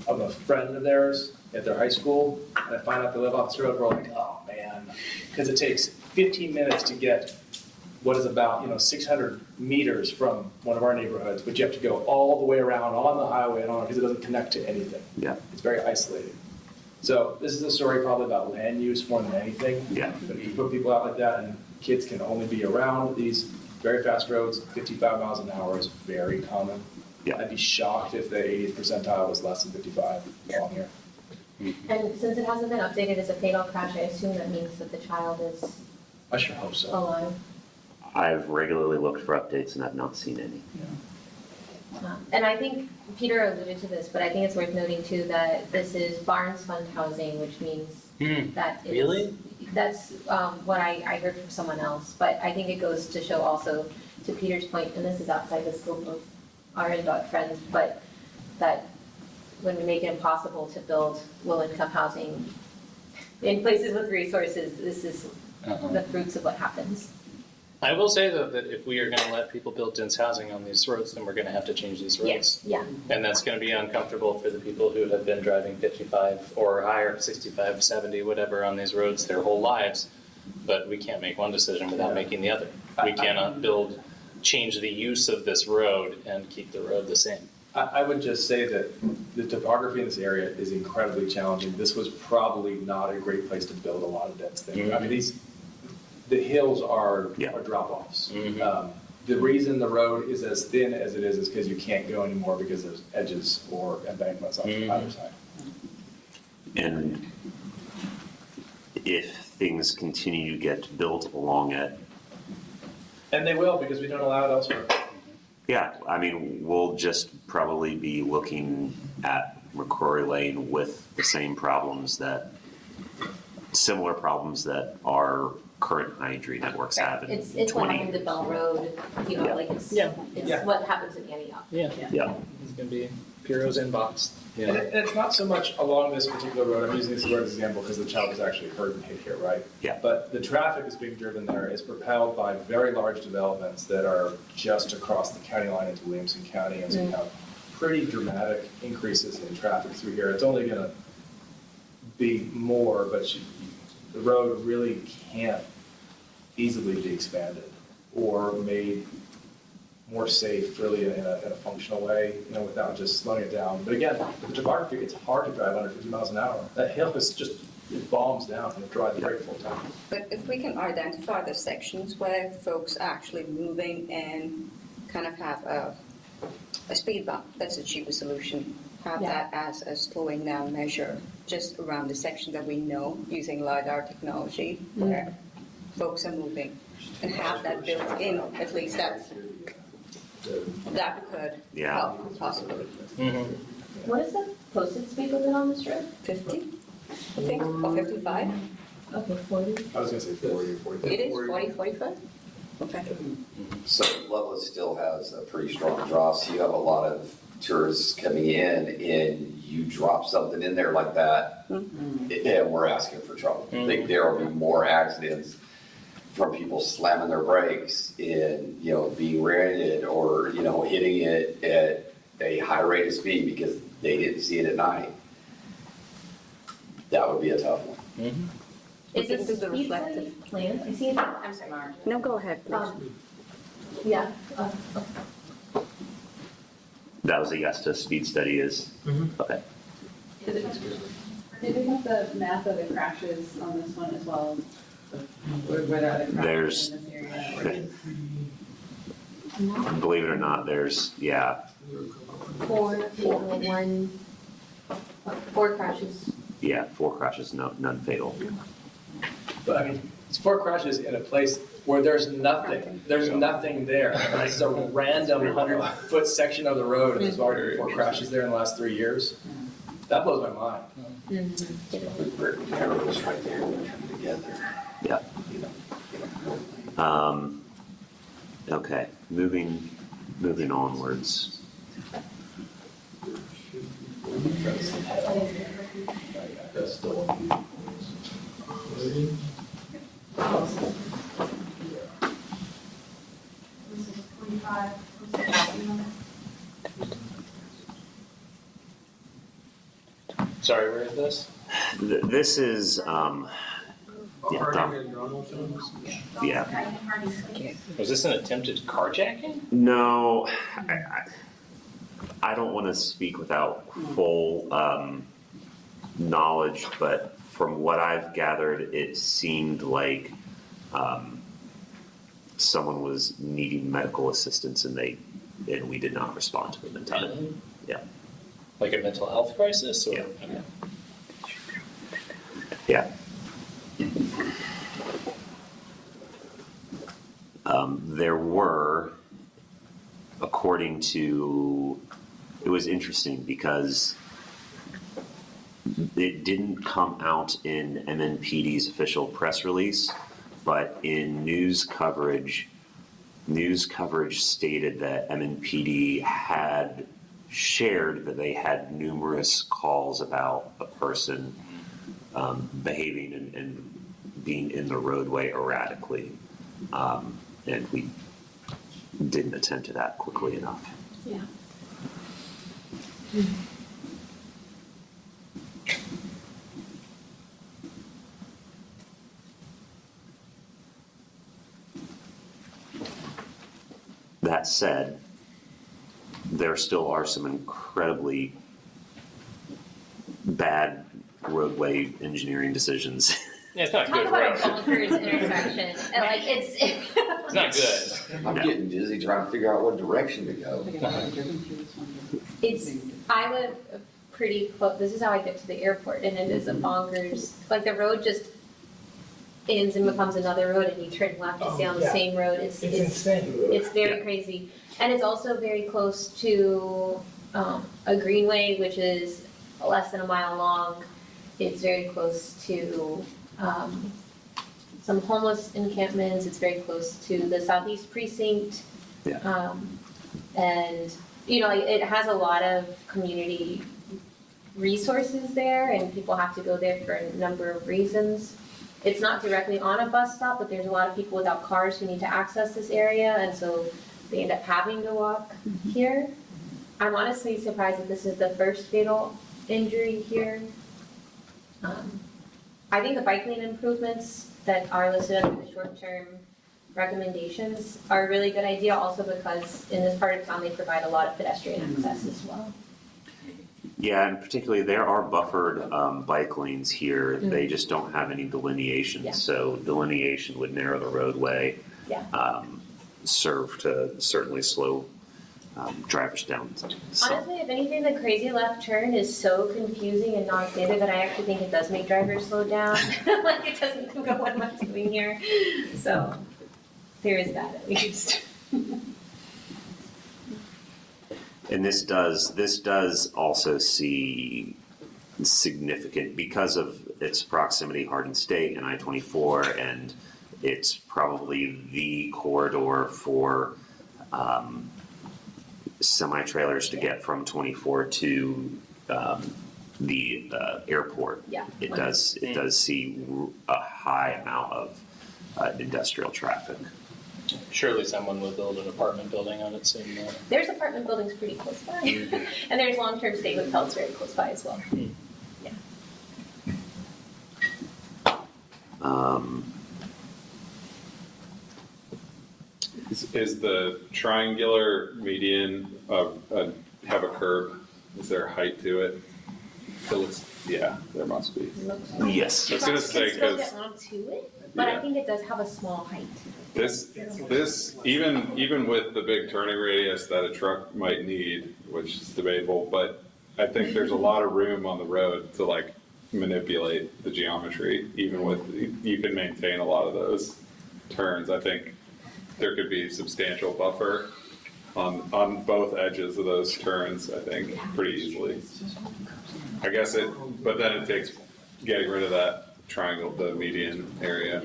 of a friend of theirs at their high school, and I find out they live off this road, we're like, oh man, because it takes 15 minutes to get what is about 600 meters from one of our neighborhoods, but you have to go all the way around on the highway and on because it doesn't connect to anything. Yeah. It's very isolated. So this is a story probably about land use more than anything. Yeah. But if you put people out like that and kids can only be around these very fast roads, 55 miles an hour is very common. Yeah. I'd be shocked if the 80th percentile was less than 55 along here. And since it hasn't been updated as a fatal crash, I assume that means that the child is I sure hope so. alive. I've regularly looked for updates and I've not seen any. And I think Peter alluded to this, but I think it's worth noting too that this is Barnes Fund housing, which means that it's, Really? That's what I heard from someone else. But I think it goes to show also, to Peter's point, and this is outside the scope of our INDOT friends, but that when we make it impossible to build low-income housing in places with resources, this is the fruits of what happens. I will say though that if we are going to let people build dense housing on these roads, then we're going to have to change these roads. Yes, yeah. And that's going to be uncomfortable for the people who have been driving 55 or higher, 65, 70, whatever on these roads their whole lives. But we can't make one decision without making the other. We cannot change the use of this road and keep the road the same. I would just say that the topography in this area is incredibly challenging. This was probably not a great place to build a lot of dense things. I mean, the hills are drop-offs. The reason the road is as thin as it is because you can't go anymore because there's edges or embankments on either side. And if things continue to get built along it, And they will because we don't allow it elsewhere. yeah, I mean, we'll just probably be looking at McCrory Lane with the same problems similar problems that our current Pine Tree networks have in It's 20 what happened to Bell Road, like it's what happens in Antioch. Yeah. Yeah. It's going to be Piro's inbox. And it's not so much along this particular road, I'm using this road as an example because the child was actually hurt and hit here, right? Yeah. But the traffic that's being driven there is propelled by very large developments that are just across the county line into Williamson County. And so you have pretty dramatic increases in traffic through here. It's only gonna be more, but the road really can't easily be expanded or made more safe, really, in a functional way, without just slowing it down. But again, with the topography, it's hard to drive under 50 miles an hour. That hill is just, it bombs down and it drives very full time. But if we can identify the sections where folks are actually moving and kind of have a speed bump, that's the cheapest solution. Have that as a slowing down measure, just around the section that we know using LiDAR technology where folks are moving, and have that built in, at least that. That could Yeah. help, possibly. What is the posted speed limit on this road? 50, I think, or 55? Okay, 40. I was gonna say 40 or 45. It is 40, 45? Okay. So Loveless still has a pretty strong draw, so you have a lot of tourists coming in and you drop something in there like that, and we're asking for trouble. There will be more accidents from people slamming their brakes and, being rear-ended or, hitting it at a high rate of speed because they didn't see it at night. That would be a tough one. Is We this can do the speed reflective. study planned? I see it. I'm sorry. No, go ahead, please. Yeah. That was a yes to speed study is, okay. Did we have the map of the crashes on this one as well? Where there are the There's- crashes in this area? Believe it or not, there's, Four crashes. 4 crashes, none fatal. But I mean, it's 4 crashes in a place where there's nothing there. It's a random 100-foot section of the road, and there's already 4 crashes there in the last 3 years. That blows my mind. Arrows right there coming together. Yeah. Okay, moving onwards. This is 45, Sorry, where is this? This is, yeah, Harding and Donaldson. yeah. Was this an attempted carjacking? No, I don't want to speak without full knowledge, but from what I've gathered, it seemed like someone was needing medical assistance and we did not respond to them in time. Yeah. Like a mental health crisis? Or? Yeah. Okay. Yeah. There were, according to, it was interesting because it didn't come out in MNPD's official press release, but in news coverage stated that MNPD had shared that they had numerous calls about a person behaving and being in the roadway erratically. And we didn't attend to that quickly enough. Yeah. That said, there still are some incredibly bad roadway engineering decisions. Yeah, it's not a Talk good about a road. bonkers intersection. And like it's It's not good. I'm getting dizzy trying to figure out what direction to go. I live pretty close. This is how I get to the airport, and it is a bonkers. Like the road just ends and becomes another road, and you turn left to stay on the same road. It's insane. It's very crazy, and it's also very close to a greenway, which is less than a mile long. It's very close to some homeless encampments. It's very close to the Southeast Precinct. Yeah. And, it has a lot of community resources there, and people have to go there for a number of reasons. It's not directly on a bus stop, but there's a lot of people without cars who need to access this area, and so they end up having to walk here. I'm honestly surprised that this is the first fatal injury here. I think the bike lane improvements that are listed under the short-term recommendations are a really good idea, also because in this part of town, they provide a lot of pedestrian access as well. Yeah, and particularly there are buffered bike lanes here. They just don't have any delineation. Yeah. So delineation would narrow the roadway, Yeah. serve to certainly slow drivers down. So, Honestly, if anything, the crazy left turn is so confusing and non-standard that I actually think it does make drivers slow down. Like it doesn't go, what am I doing here? So there is that at least. And this does also see significant, because of its proximity, Hardin State and I-24, and it's probably the corridor for semi-trailers to get from 24 to the airport. Yeah. It does see a high amount of industrial traffic. Surely someone will build an apartment building on it soon. There's apartment buildings pretty close by. And there's long-term stay hotels very close by as well. Yeah. Is the triangular median have a curb? Is there a height to it? Yeah, there must be. Yes. I was gonna say, It still 'cause- get onto it, but I Yeah. think it does have a small height. This even with the big turning radius that a truck might need, which is debatable, but I think there's a lot of room on the road to like manipulate the geometry. Even with, you can maintain a lot of those turns. I think there could be substantial buffer on both edges of those turns. I think pretty easily. I guess but then it takes getting rid of that triangle, the median area.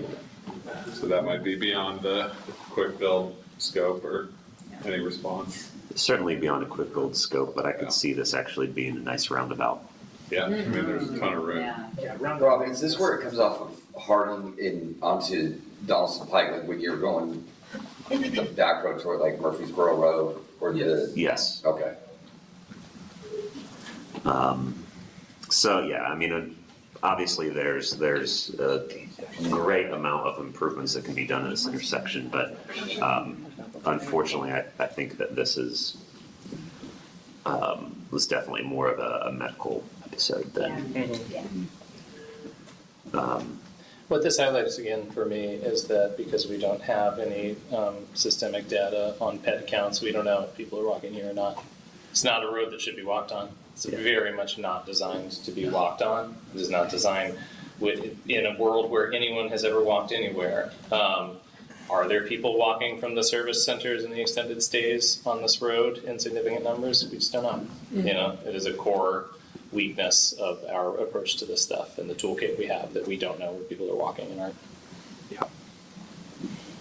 So that might be beyond the quick build scope or any response. Certainly beyond a quick build scope, but I could see this actually being a nice roundabout. Yeah, I mean, there's a ton of room. Rob, is this where it comes off of Hardin onto Donaldson Pike, like when you're going the back road toward like Murfreesboro Road or the? Yes. Okay. So yeah, I mean, obviously there's a great amount of improvements that can be done in this intersection, but unfortunately, I think that this was definitely more of a medical episode than. What this highlights again for me is that because we don't have any systemic data on pet counts, we don't know if people are walking here or not. It's not a road that should be walked on. It's very much not designed to be walked on. It is not designed in a world where anyone has ever walked anywhere. Are there people walking from the service centers and the extended stays on this road in significant numbers? We just don't know. You know, it is a core weakness of our approach to this stuff and the toolkit we have that we don't know where people are walking and aren't.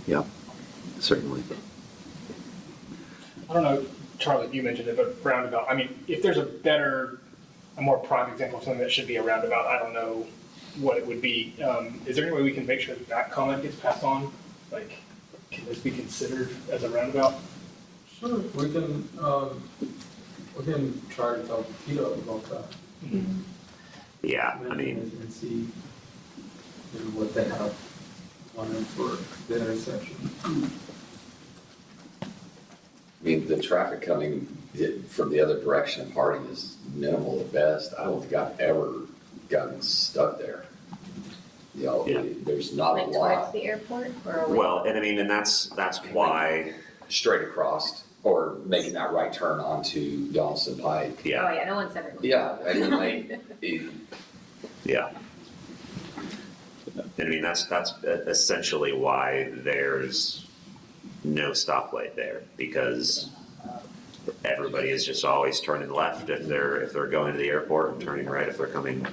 Yeah, certainly. I don't know, Charlie, you mentioned it, but roundabout, I mean, if there's a more prime example of something that should be a roundabout, I don't know what it would be. Is there any way we can make sure that comment gets passed on? Like, can this be considered as a roundabout? Sure, we can try to talk to Tito about that. Yeah, I mean, And see what they have wanted for the intersection. I mean, the traffic coming from the other direction of Harding is minimal at best. I don't think I've ever gotten stuck there. You know, there's not Like a towards lot. the airport or away? well, and I mean, and that's why. Straight across or making that right turn onto Donaldson Pike. Oh yeah, no one's ever. Yeah, I mean, like, Yeah. And I mean, that's essentially why there's no stoplight there, because everybody is just always turning left if they're going to the airport and turning right if they're coming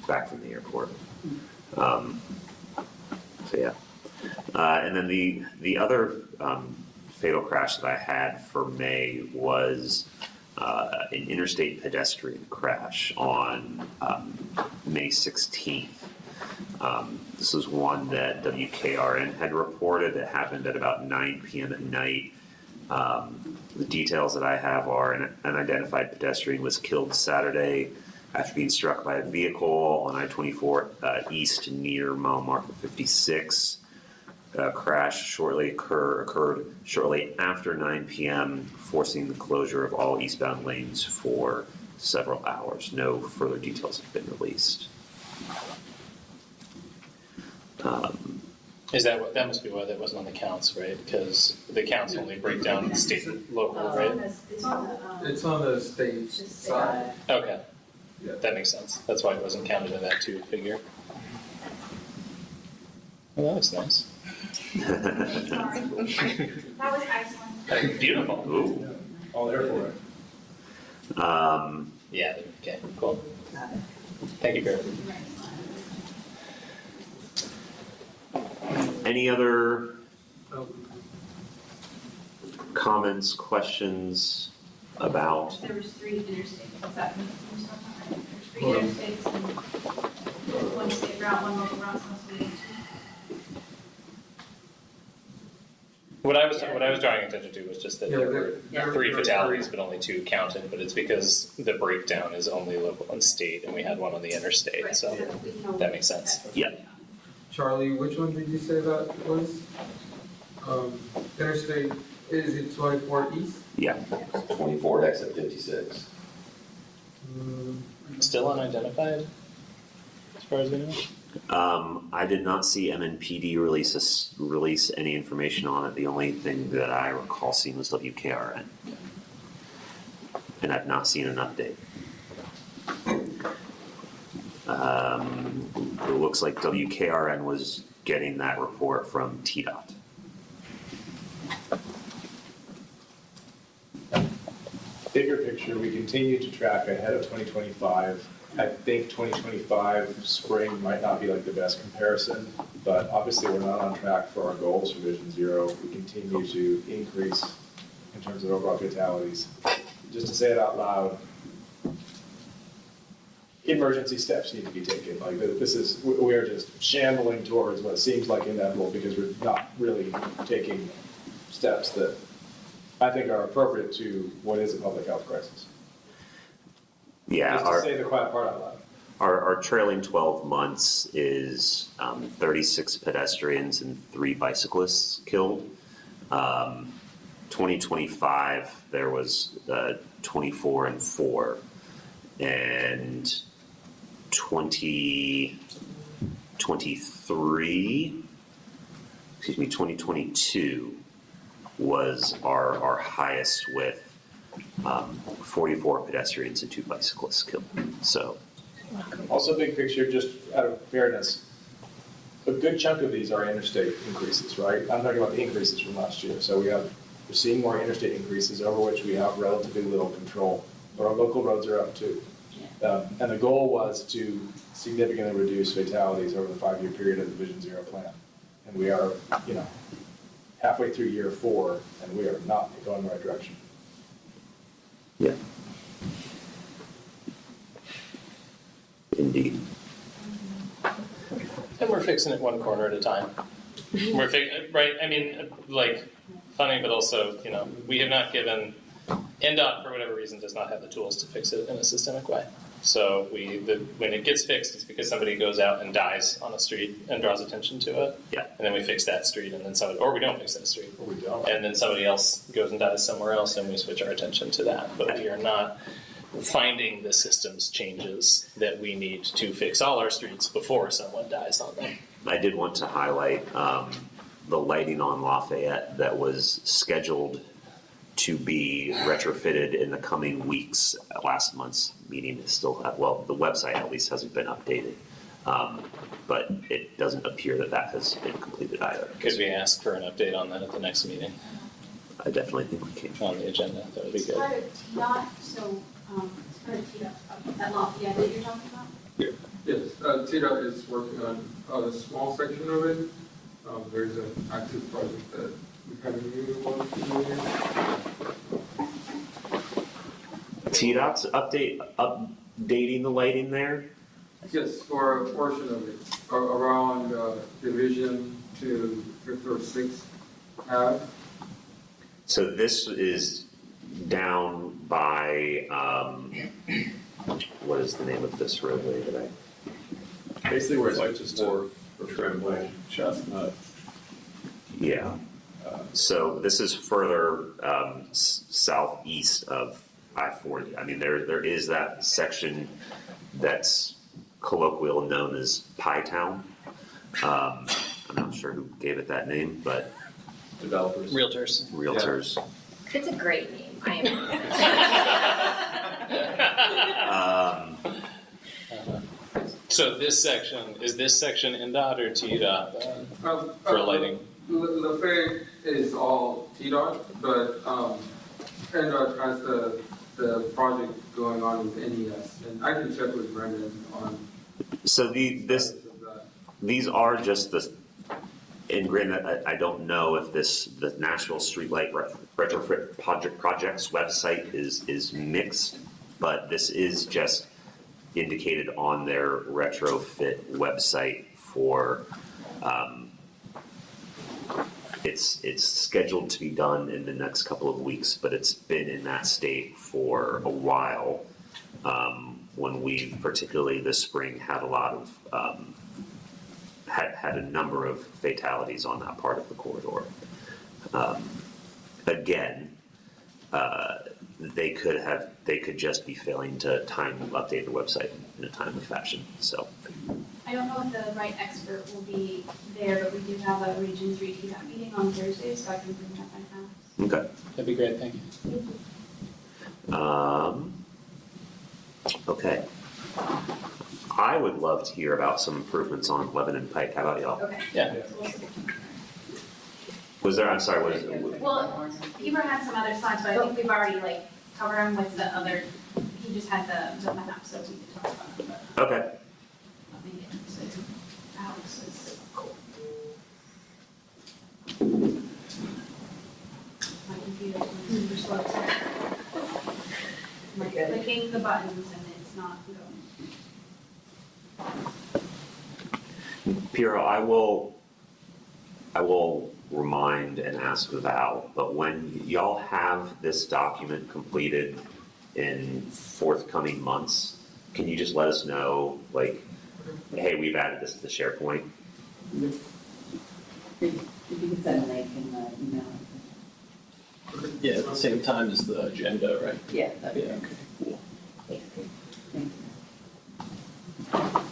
back from the airport. So yeah. And then the other fatal crash that I had for May was an interstate pedestrian crash on May 16th. This was one that WKRN had reported. It happened at about 9 p.m. at night. The details that I have are an unidentified pedestrian was killed Saturday after being struck by a vehicle on I-24 east near mile marker 56. Crash occurred shortly after 9 p.m., forcing the closure of all eastbound lanes for several hours. No further details have been released. That must be why that wasn't on the counts, right? Because the counts only break down state and local, right? It's on the state side. Okay, that makes sense. That's why it wasn't counted in that 2 figure. Well, that was nice. That was Iceland. Beautiful. Ooh. All there for it. Yeah, okay, cool. Thank you, Barry. Any other comments, questions about? There was 3 interstates, is that what you're talking about? There's 3 interstates and 1 state route, 1 local route, so it's 2. What I was drawing attention to was just that there were Yeah. 3 fatalities, but only 2 counted, but it's because the breakdown is only local and state, and we had 1 on the interstate, so that makes sense. Yeah. Charlie, which one did you say that was? Interstate, is it 24 east? Yeah. 24 to exit 56. Still unidentified, as far as we know? I did not see MNPD release any information on it. The only thing that I recall seeing was WKRN. And I've not seen an update. It looks like WKRN was getting that report from TDOT. Bigger picture, we continue to track ahead of 2025. I think 2025 spring might not be like the best comparison, but obviously we're not on track for our goals for Vision Zero. We continue to increase in terms of overall fatalities. Just to say it out loud, emergency steps need to be taken. Like we are just shambling towards what seems like inevitable because we're not really taking steps that I think are appropriate to what is a public health crisis. Yeah, Just to say the quiet part out loud. Our trailing 12 months is 36 pedestrians and 3 bicyclists killed. 2025, there was 24 and 4. And 2022 was our highest with 44 pedestrians and 2 bicyclists killed. So, Also, big picture, just out of fairness, a good chunk of these are interstate increases, right? I'm talking about the increases from last year. So we're seeing more interstate increases over which we have relatively little control, but our local roads are up too. And the goal was to significantly reduce fatalities over the 5-year period of the Vision Zero plan. And we are, halfway through year 4, and we are not going in the right direction. yeah. Indeed. And we're fixing it 1 corner at a time. Right, I mean, like, funny, but also, we have not given, NDOT, for whatever reason, does not have the tools to fix it in a systemic way. So when it gets fixed, it's because somebody goes out and dies on a street and draws attention to it. Yeah. And then we fix that street, and then or we don't fix that street. Or we don't. And then somebody else goes and dies somewhere else, and we switch our attention to that. But we are not finding the systems changes that we need to fix all our streets before someone dies on them. I did want to highlight the lighting on Lafayette that was scheduled to be retrofitted in the coming weeks. Last month's meeting is still, the website at least hasn't been updated. But it doesn't appear that has been completed either. Could we ask for an update on that at the next meeting? I definitely think we can. On the agenda, that would be It's good. part of TDOT, so it's part of TDOT, that Lafayette that you're talking about? Yes, TDOT is working on a small section of it. There's an active project that we've had a meeting on. TDOT's updating the lighting there? Yes, for a portion of it, around Division to 5th or 6th Ave. So this is down by, what is the name of this roadway that Basically, where it's Like like just just for Trimble, Chestnut. yeah. So this is further southeast of I-40. I mean, there is that section that's colloquial known as Pie Town. I'm not sure who gave it that name, but developers. Realtors. It's a great name. I am. So is this section NDOT or TDOT for lighting? Lafayette is all TDOT, but NDOT has the the project going on with NES, and I can check with Brendan on So status of that. these are just the, and granted, I don't know if the Nashville Streetlight Retrofit Project's website is mixed, but this is just indicated on their retrofit website for, it's scheduled to be done in the next couple of weeks, but it's been in that state for a while. When we, particularly this spring, had a lot of, had a number of fatalities on that part of the corridor. Again, they could just be failing to update the website in a timely fashion, so. I don't know if the right expert will be there, but we do have a Region 3 TDOT meeting on Thursday, so I can bring that back now. Okay. That'd be great, thank you. Okay. I would love to hear about some improvements on Lebanon Pike. How about y'all? Okay. Yeah. Was there, I'm sorry, was it? Well, Beaver had some other slides, but I think we've already covered them with the other, he just had the map, so we could talk about them, but Okay. let me get to Alex's. My computer is super slow today. I'm like clicking the buttons and it's not going. Piero, I will remind and ask Val, but when y'all have this document completed in forthcoming months, can you just let us know, like, hey, we've added this to the SharePoint? If you could send a link in the email. Yeah, at the same time as the agenda, right? Yeah, that'd be Yeah, okay, cool. Thank you.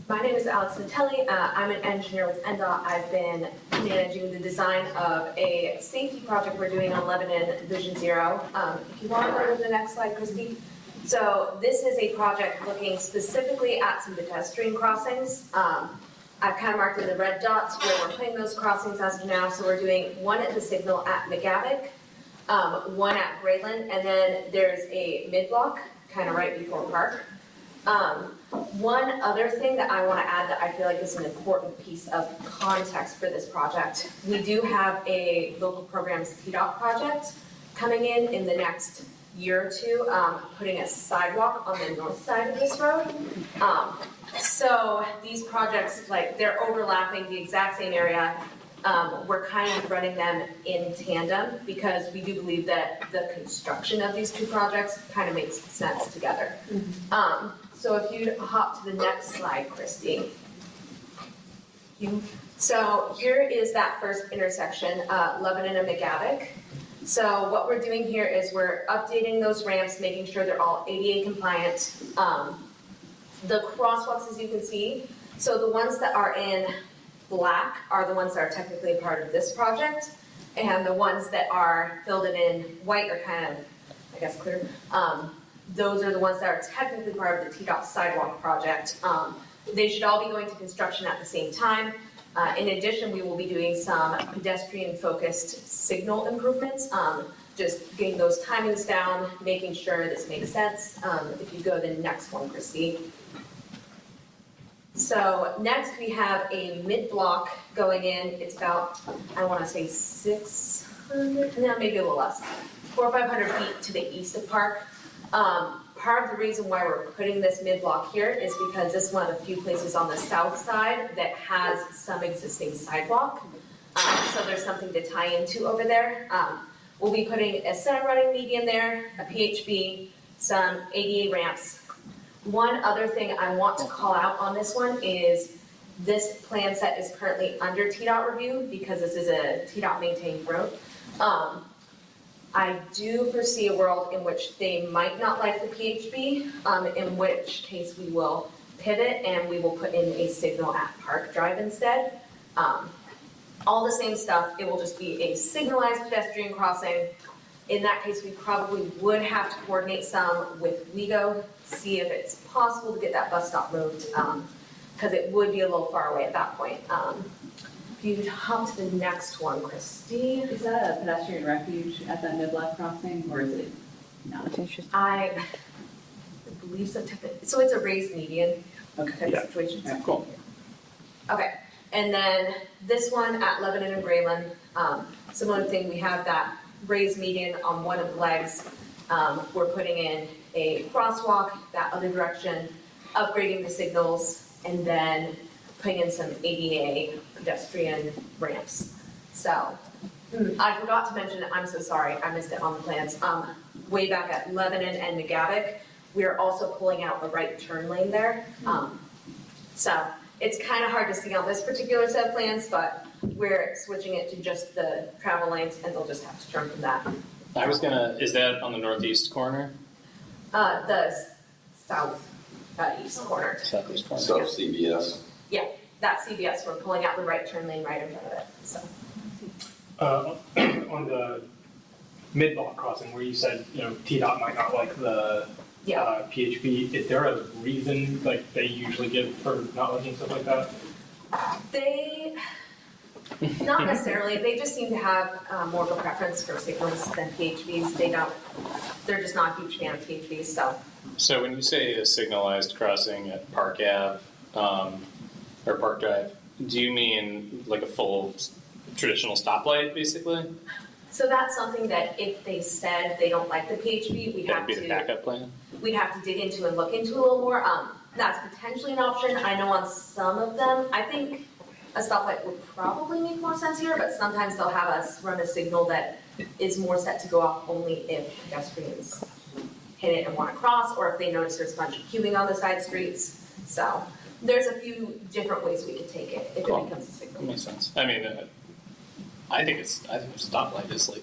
My name is Alex Natelli. I'm an engineer with NDOT. I've been managing the design of a safety project we're doing on Lebanon Vision Zero. If you want to go to the next slide, Christy. So this is a project looking specifically at some pedestrian crossings. I've kind of marked in the red dots where we're putting those crossings as of now. So we're doing one at the signal at McGavick, one at Grayland, and then there's a mid-block kind of right before Park. One other thing that I want to add that I feel like is an important piece of context for this project, we do have a local programs TDOT project coming in the next year or two, putting a sidewalk on the north side of this road. So these projects, like, they're overlapping the exact same area. We're kind of running them in tandem because we do believe that the construction of these two projects kind of makes sense together. So if you'd hop to the next slide, Christy. So here is that first intersection, Lebanon and McGavick. So what we're doing here is we're updating those ramps, making sure they're all ADA compliant. The crosswalks, as you can see, so the ones that are in black are the ones that are technically a part of this project, and the ones that are filled in white are kind of, I guess, clear. Those are the ones that are technically part of the TDOT sidewalk project. They should all be going to construction at the same time. In addition, we will be doing some pedestrian-focused signal improvements, just getting those timings down, making sure this makes sense. If you go to the next one, Christy. So next we have a mid-block going in. It's about, I want to say 600, no, maybe a little less, 400 or 500 feet to the east of Park. Part of the reason why we're putting this mid-block here is because this is one of the few places on the south side that has some existing sidewalk. So there's something to tie into over there. We'll be putting a center running median there, a PHB, some ADA ramps. One other thing I want to call out on this one is this plan set is currently under TDOT review because this is a TDOT maintained road. I do foresee a world in which they might not like the PHB, in which case we will pivot and we will put in a signal at Park Drive instead. All the same stuff, it will just be a signalized pedestrian crossing. In that case, we probably would have to coordinate some with WeGo, see if it's possible to get that bus stop moved, because it would be a little far away at that point. If you hop to the next one, Christy. Is that a pedestrian refuge at that mid-block crossing, or is it That's interesting. I believe so, so it's a raised median type Yeah. of situation. Yeah, cool. Okay, and then this one at Lebanon and Grayland, similar thing, we have that raised median on one of the legs. We're putting in a crosswalk that other direction, upgrading the signals, and then putting in some ADA pedestrian ramps. So, I forgot to mention, I'm so sorry, I missed it on the plans. Way back at Lebanon and McGavick, we're also pulling out a right turn lane there. So, it's kind of hard to see on this particular set of plans, but we're switching it to just the travel lanes, and they'll just have to turn from that. I was gonna, is that on the northeast corner? The south, east corner. Southeast corner. So CVS. Yeah, that CVS, we're pulling out the right turn lane right in front of it, so. On the mid-block crossing where you said, TDOT might not like the Yeah. PHP, is there a reason like they usually give for not liking stuff like that? They, not necessarily, they just seem to have more of a preference for signals than PHVs. They're just not a huge fan of PHVs, so. So when you say a signalized crossing at Park Ave, or Park Drive, do you mean like a full traditional stoplight, basically? So that's something that if they said they don't like the PHV, we'd That have would be the to, backup plan? we'd have to dig into and look into a little more. That's potentially an option. I know on some of them, I think a stoplight would probably make more sense here, but sometimes they'll have us run a signal that is more set to go off only if pedestrians hit it and want to cross, or if they notice there's a bunch of queuing on the side streets. So there's a few different ways we could take it if Cool. it becomes a signal. That makes sense. I mean, I think a stoplight is like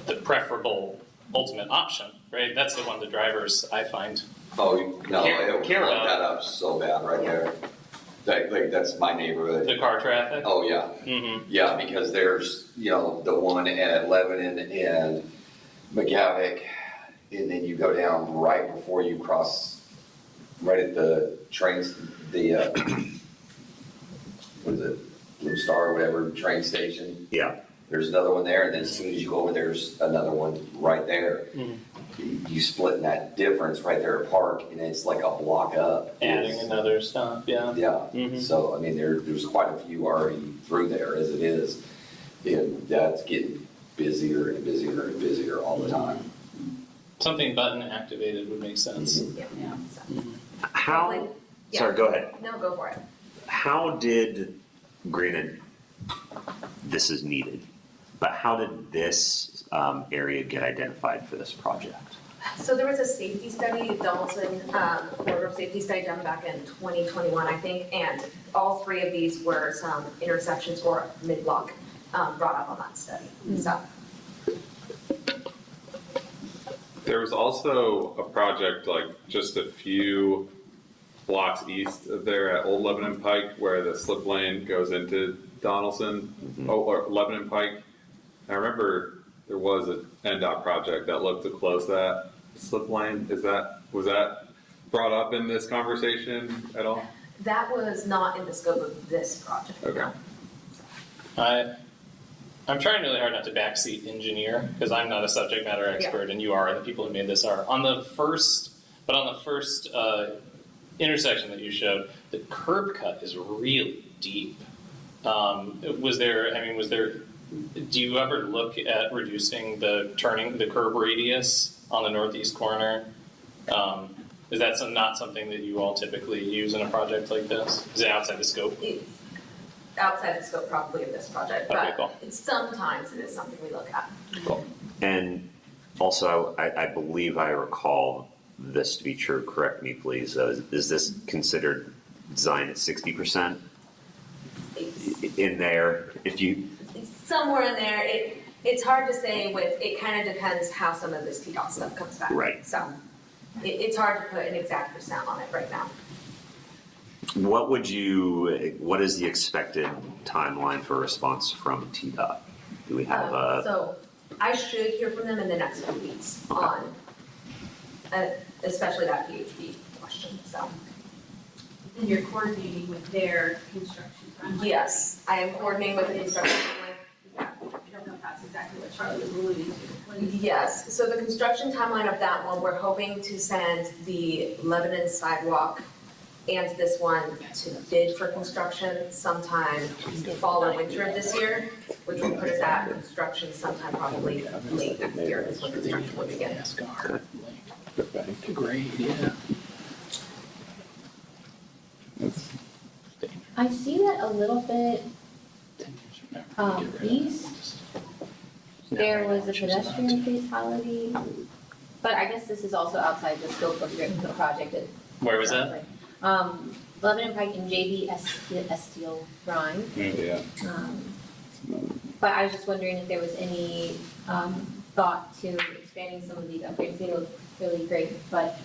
the preferable ultimate option, right? That's the one the drivers, I find. Oh, no, it'll Care fuck about. that up so bad right there. Like, that's my neighborhood. The car traffic? Oh, yeah. Mm-hmm. Yeah, because there's, the one at Lebanon and McGavick, and then you go down right before you cross, right at the trains, what is it, Blue Star or whatever, train station. Yeah. There's another one there, and then as soon as you go over, there's another one right there. You split that difference right there at Park, and it's like a block up. Adding another stop, yeah. Yeah, Mhm. so I mean, there's quite a few already through there as it is. And that's getting busier and busier and busier all the time. Something button activated would make sense. Yeah, so. How, Yeah. sorry, go ahead. No, go for it. How did, granted, this is needed, but how did this area get identified for this project? So there was a safety study, Donaldson corridor safety study done back in 2021, I think, and all three of these were some intersections or mid-block brought up on that study. So There was also a project like just a few blocks east of there at Old Lebanon Pike where the slip lane goes into Donaldson, or Lebanon Pike. I remember there was an NDOT project that looked to close that slip lane. Was that brought up in this conversation at all? that was not in the scope of this project. Okay. I'm trying really hard not to backseat engineer because I'm not a subject matter expert and you are, and the people who made this are. On the first intersection that you showed, the curb cut is really deep. Do you ever look at reducing the curb radius on the northeast corner? Is that not something that you all typically use in a project like this? Is it outside the scope? It's outside the scope probably of this project, Okay, but cool. sometimes it is something we look at. Cool. And also, I believe I recall this to be true, correct me please, is this considered design at 60% in there? If you, Somewhere in there, it's hard to say it kind of depends how some of this TDOT stuff comes back. Right. So it's hard to put an exact percent on it right now. what is the expected timeline for response from TDOT? Do we have So I should hear from them in the next few weeks on, especially that PHP question, so. And you're coordinating with their construction timeline? Yes, I am coordinating with the construction. that's exactly what Charlie was alluding to. What is- Yes, so the construction timeline of that one, we're hoping to send the Lebanon sidewalk and this one to bid for construction sometime fall or winter of this year, which will put us at construction sometime probably late next year is when construction will begin. Great, yeah. I see that a little bit east. There was a pedestrian fatality, but I guess this is also outside the scope of the project. Where was that? Lebanon Pike and JB Estill Rhyme. Yeah. But I was just wondering if there was any thought to expanding some of these upgrades. They look really great, but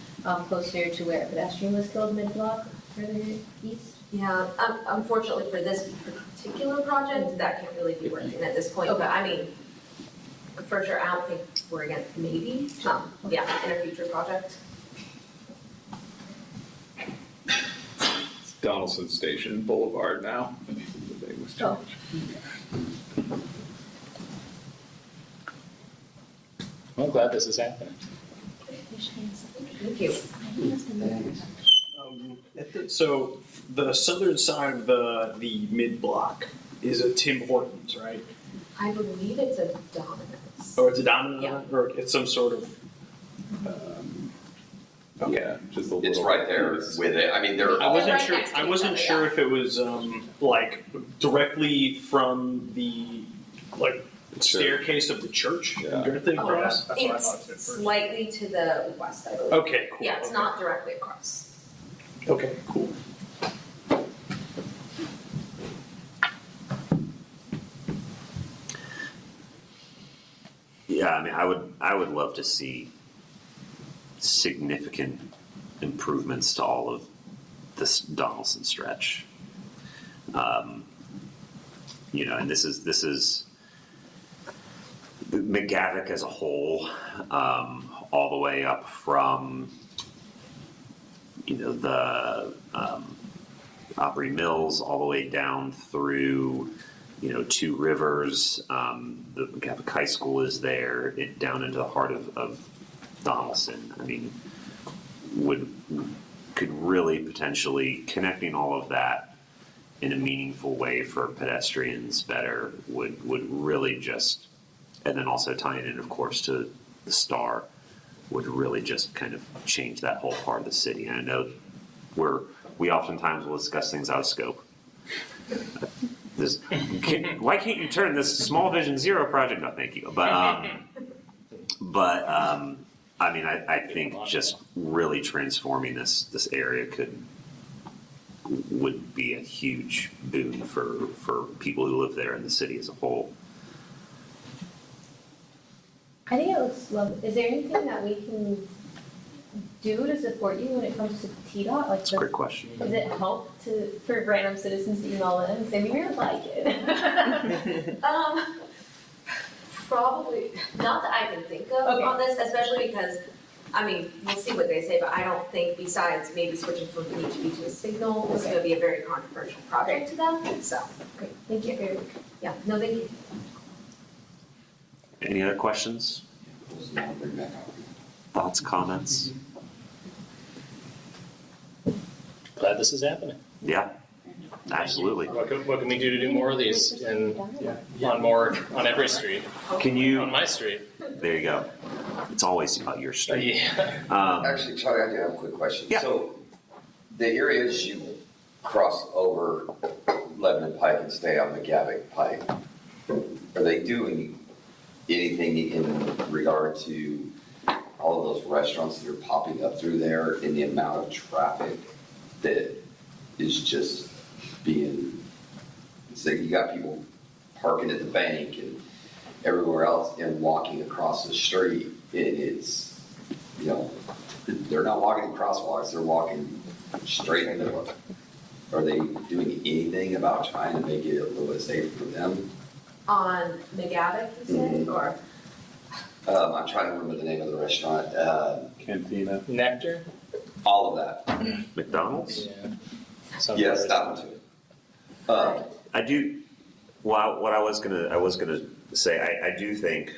closer to where a pedestrian was killed mid-block, further east. Yeah, unfortunately for this particular project, that can't really be working at this point, but I mean, for sure, I don't think we're against maybe, yeah, in a future project. It's Donaldson Station Boulevard now. The big was Oh. Well, I'm glad this is happening. Thank you. So the southern side of the mid block is a Tim Hortons, right? I believe it's a Domino's. Or it's a Domino's, Yeah. or it's some sort of. Yeah, just a little. It's right there with it. I mean, they're. I wasn't right sure. next to I each wasn't other, sure yeah. if it was like directly from the like Sure. staircase of the church Yeah. directly Oh, across. That's what I thought too at It's first. slightly to the west, I believe. Okay, cool. Yeah, it's not directly across. Okay, cool. Yeah, I mean, I would love to see significant improvements to all of this Donaldson stretch. You know, and this is McGavick as a whole, all the way up from, you know, the Opry Mills all the way down through, you know, Two Rivers. The McGavick High School is there, down into the heart of Donaldson. I mean, could really potentially connecting all of that in a meaningful way for pedestrians better would really just, and then also tying in, of course, to the Star, would really just kind of change that whole part of the city. And I know we oftentimes will discuss things out of scope. Why can't you turn this small Vision Zero project? No, thank you. But I mean, I think just really transforming this area would be a huge boon for people who live there and the city as a whole. I think it looks lovely. Is there anything that we can do to support you when it comes to TDOT? Like, That's a great question. does it help for random citizens to email in and say, we really like it? Probably, not that I can think of on this, especially because, I mean, we'll see what they say, but I don't think besides maybe switching from PHP to a signal, this is gonna be a very controversial project to them, so. Great, thank you very much. Yeah, no, thank you. Any other questions? Thoughts, comments? Glad this is happening. Yeah, absolutely. What can we do to do more of these and on every street? Can you? On my street. There you go. It's always about your street. Yeah. Actually, Charlie, I do have a quick question. Yeah. So, the areas you cross over Lebanon Pike and stay on McGavick Pike, are they doing anything in regard to all of those restaurants that are popping up through there and the amount of traffic that is just being, so you got people parking at the bank and everywhere else and walking across the street, and it's, you know, they're not walking in crosswalks, they're walking straight into it. Are they doing anything about trying to make it a little bit safer for them? On McGavick, you said, or? I'm trying to remember the name of the restaurant, Cantina. Nectar? all of that. McDonald's? Yeah. Yes, that one too. I do. Well, what I was gonna say, I do think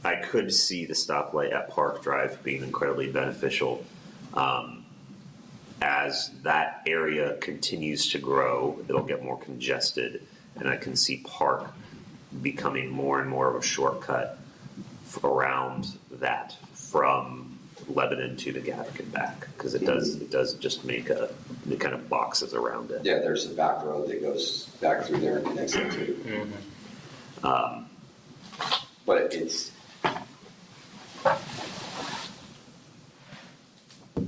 I could see the stoplight at Park Drive being incredibly beneficial. As that area continues to grow, it'll get more congested, and I can see Park becoming more and more of a shortcut around that from Lebanon to the Gavick and back, because it does just make it kind of boxes around it. Yeah, there's a back road that goes back through there and connects it to. But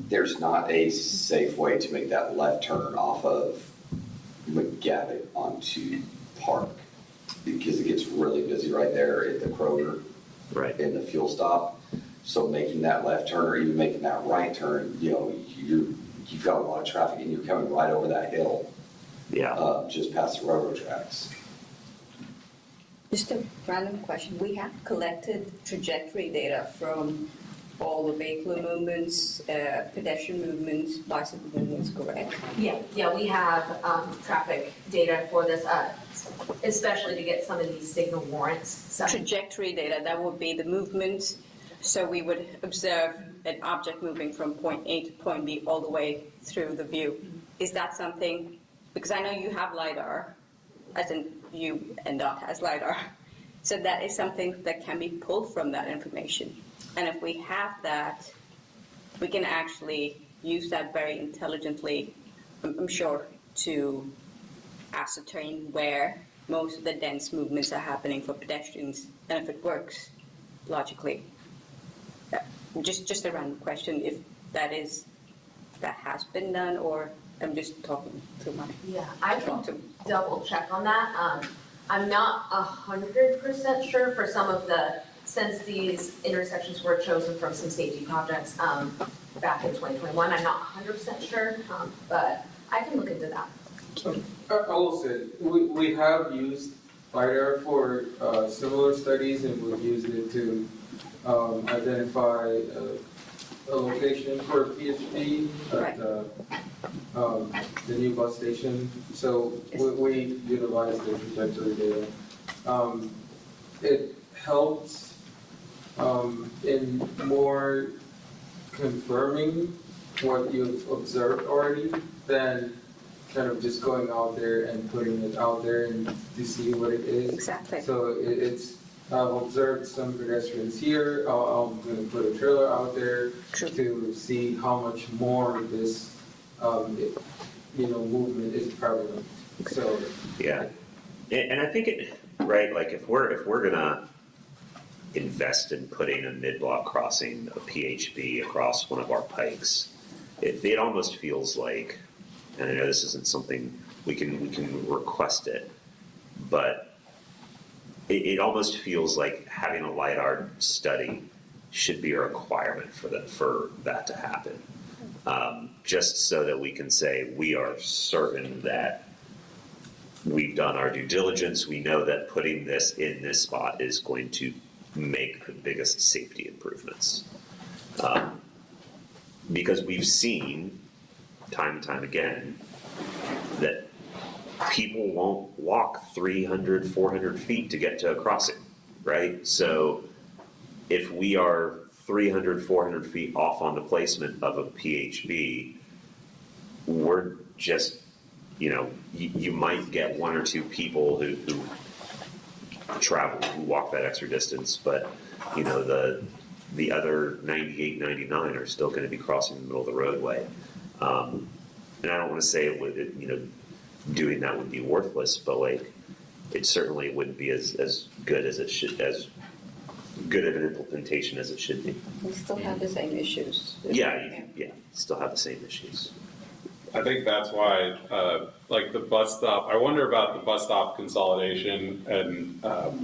there's not a safe way to make that left turn off of McGavick onto Park, because it gets really busy right there at the Kroger. Right. In the fuel stop. So making that left turn or even making that right turn, you've got a lot of traffic and you're coming right over that hill. Yeah. Just past the railroad tracks. Just a random question. We have collected trajectory data from all the vehicular movements, pedestrian movements, bicycle movements, correct? Yeah, we have traffic data for this, especially to get some of these signal warrants. So Trajectory data, that would be the movement. So we would observe an object moving from point A to point B all the way through the view. Is that something, because I know you have LiDAR, as in you and Dot has LiDAR, so that is something that can be pulled from that information. And if we have that, we can actually use that very intelligently, I'm sure, to ascertain where most of the dense movements are happening for pedestrians, and if it works logically. Just a random question, if that has been done, or I'm just talking through my... Yeah, I can double check on that. I'm not 100% sure for some of since these intersections were chosen from some safety projects back in 2021, I'm not 100% sure, but I can look into that. I will say, we have used LiDAR for similar studies, and we've used it to identify a location for PHP at the new bus station. So we utilize the trajectory data. It helps in more confirming what you've observed already than kind of just going out there and putting it out there and to see what it is. Exactly. So I've observed some pedestrians here. I'm going to put a trailer out there to see how much more this, movement is prevalent. So yeah, and I think like if we're gonna invest in putting a mid-block crossing, a PHB across one of our pikes, it almost feels like, and I know this isn't something we can request it, but it almost feels like having a LiDAR study should be a requirement for that to happen. Just so that we can say we are certain that we've done our due diligence, we know that putting this in this spot is going to make the biggest safety improvements. Because we've seen time and time again that people won't walk 300, 400 feet to get to a crossing, right? So if we are 300, 400 feet off on the placement of a PHB, we're just, you might get one or two people who travel, who walk that extra distance, but, the other 98, 99 are still going to be crossing the middle of the roadway. And I don't want to say it would, doing that would be worthless, but it certainly wouldn't be as good as it should, as good of an implementation as it should be. We still have the same issues. Yeah, still have the same issues. I think that's why, the bus stop, I wonder about the bus stop consolidation, and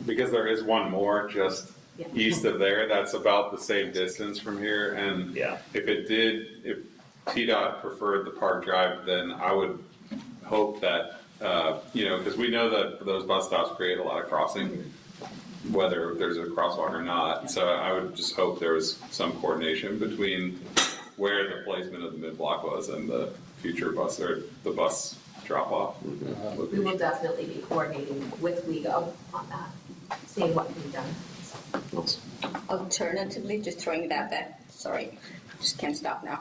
because there is one more just east of there that's about the same distance from here, and if TDOT preferred the Park Drive, then I would hope that, because we know that those bus stops create a lot of crossing, whether there's a crosswalk or not. So I would just hope there was some coordination between where the placement of the mid-block was and the future bus, or the bus drop off. We will definitely be coordinating with WeGo on that, seeing what can be done. Alternatively, just throwing it out there, sorry, just can't stop now.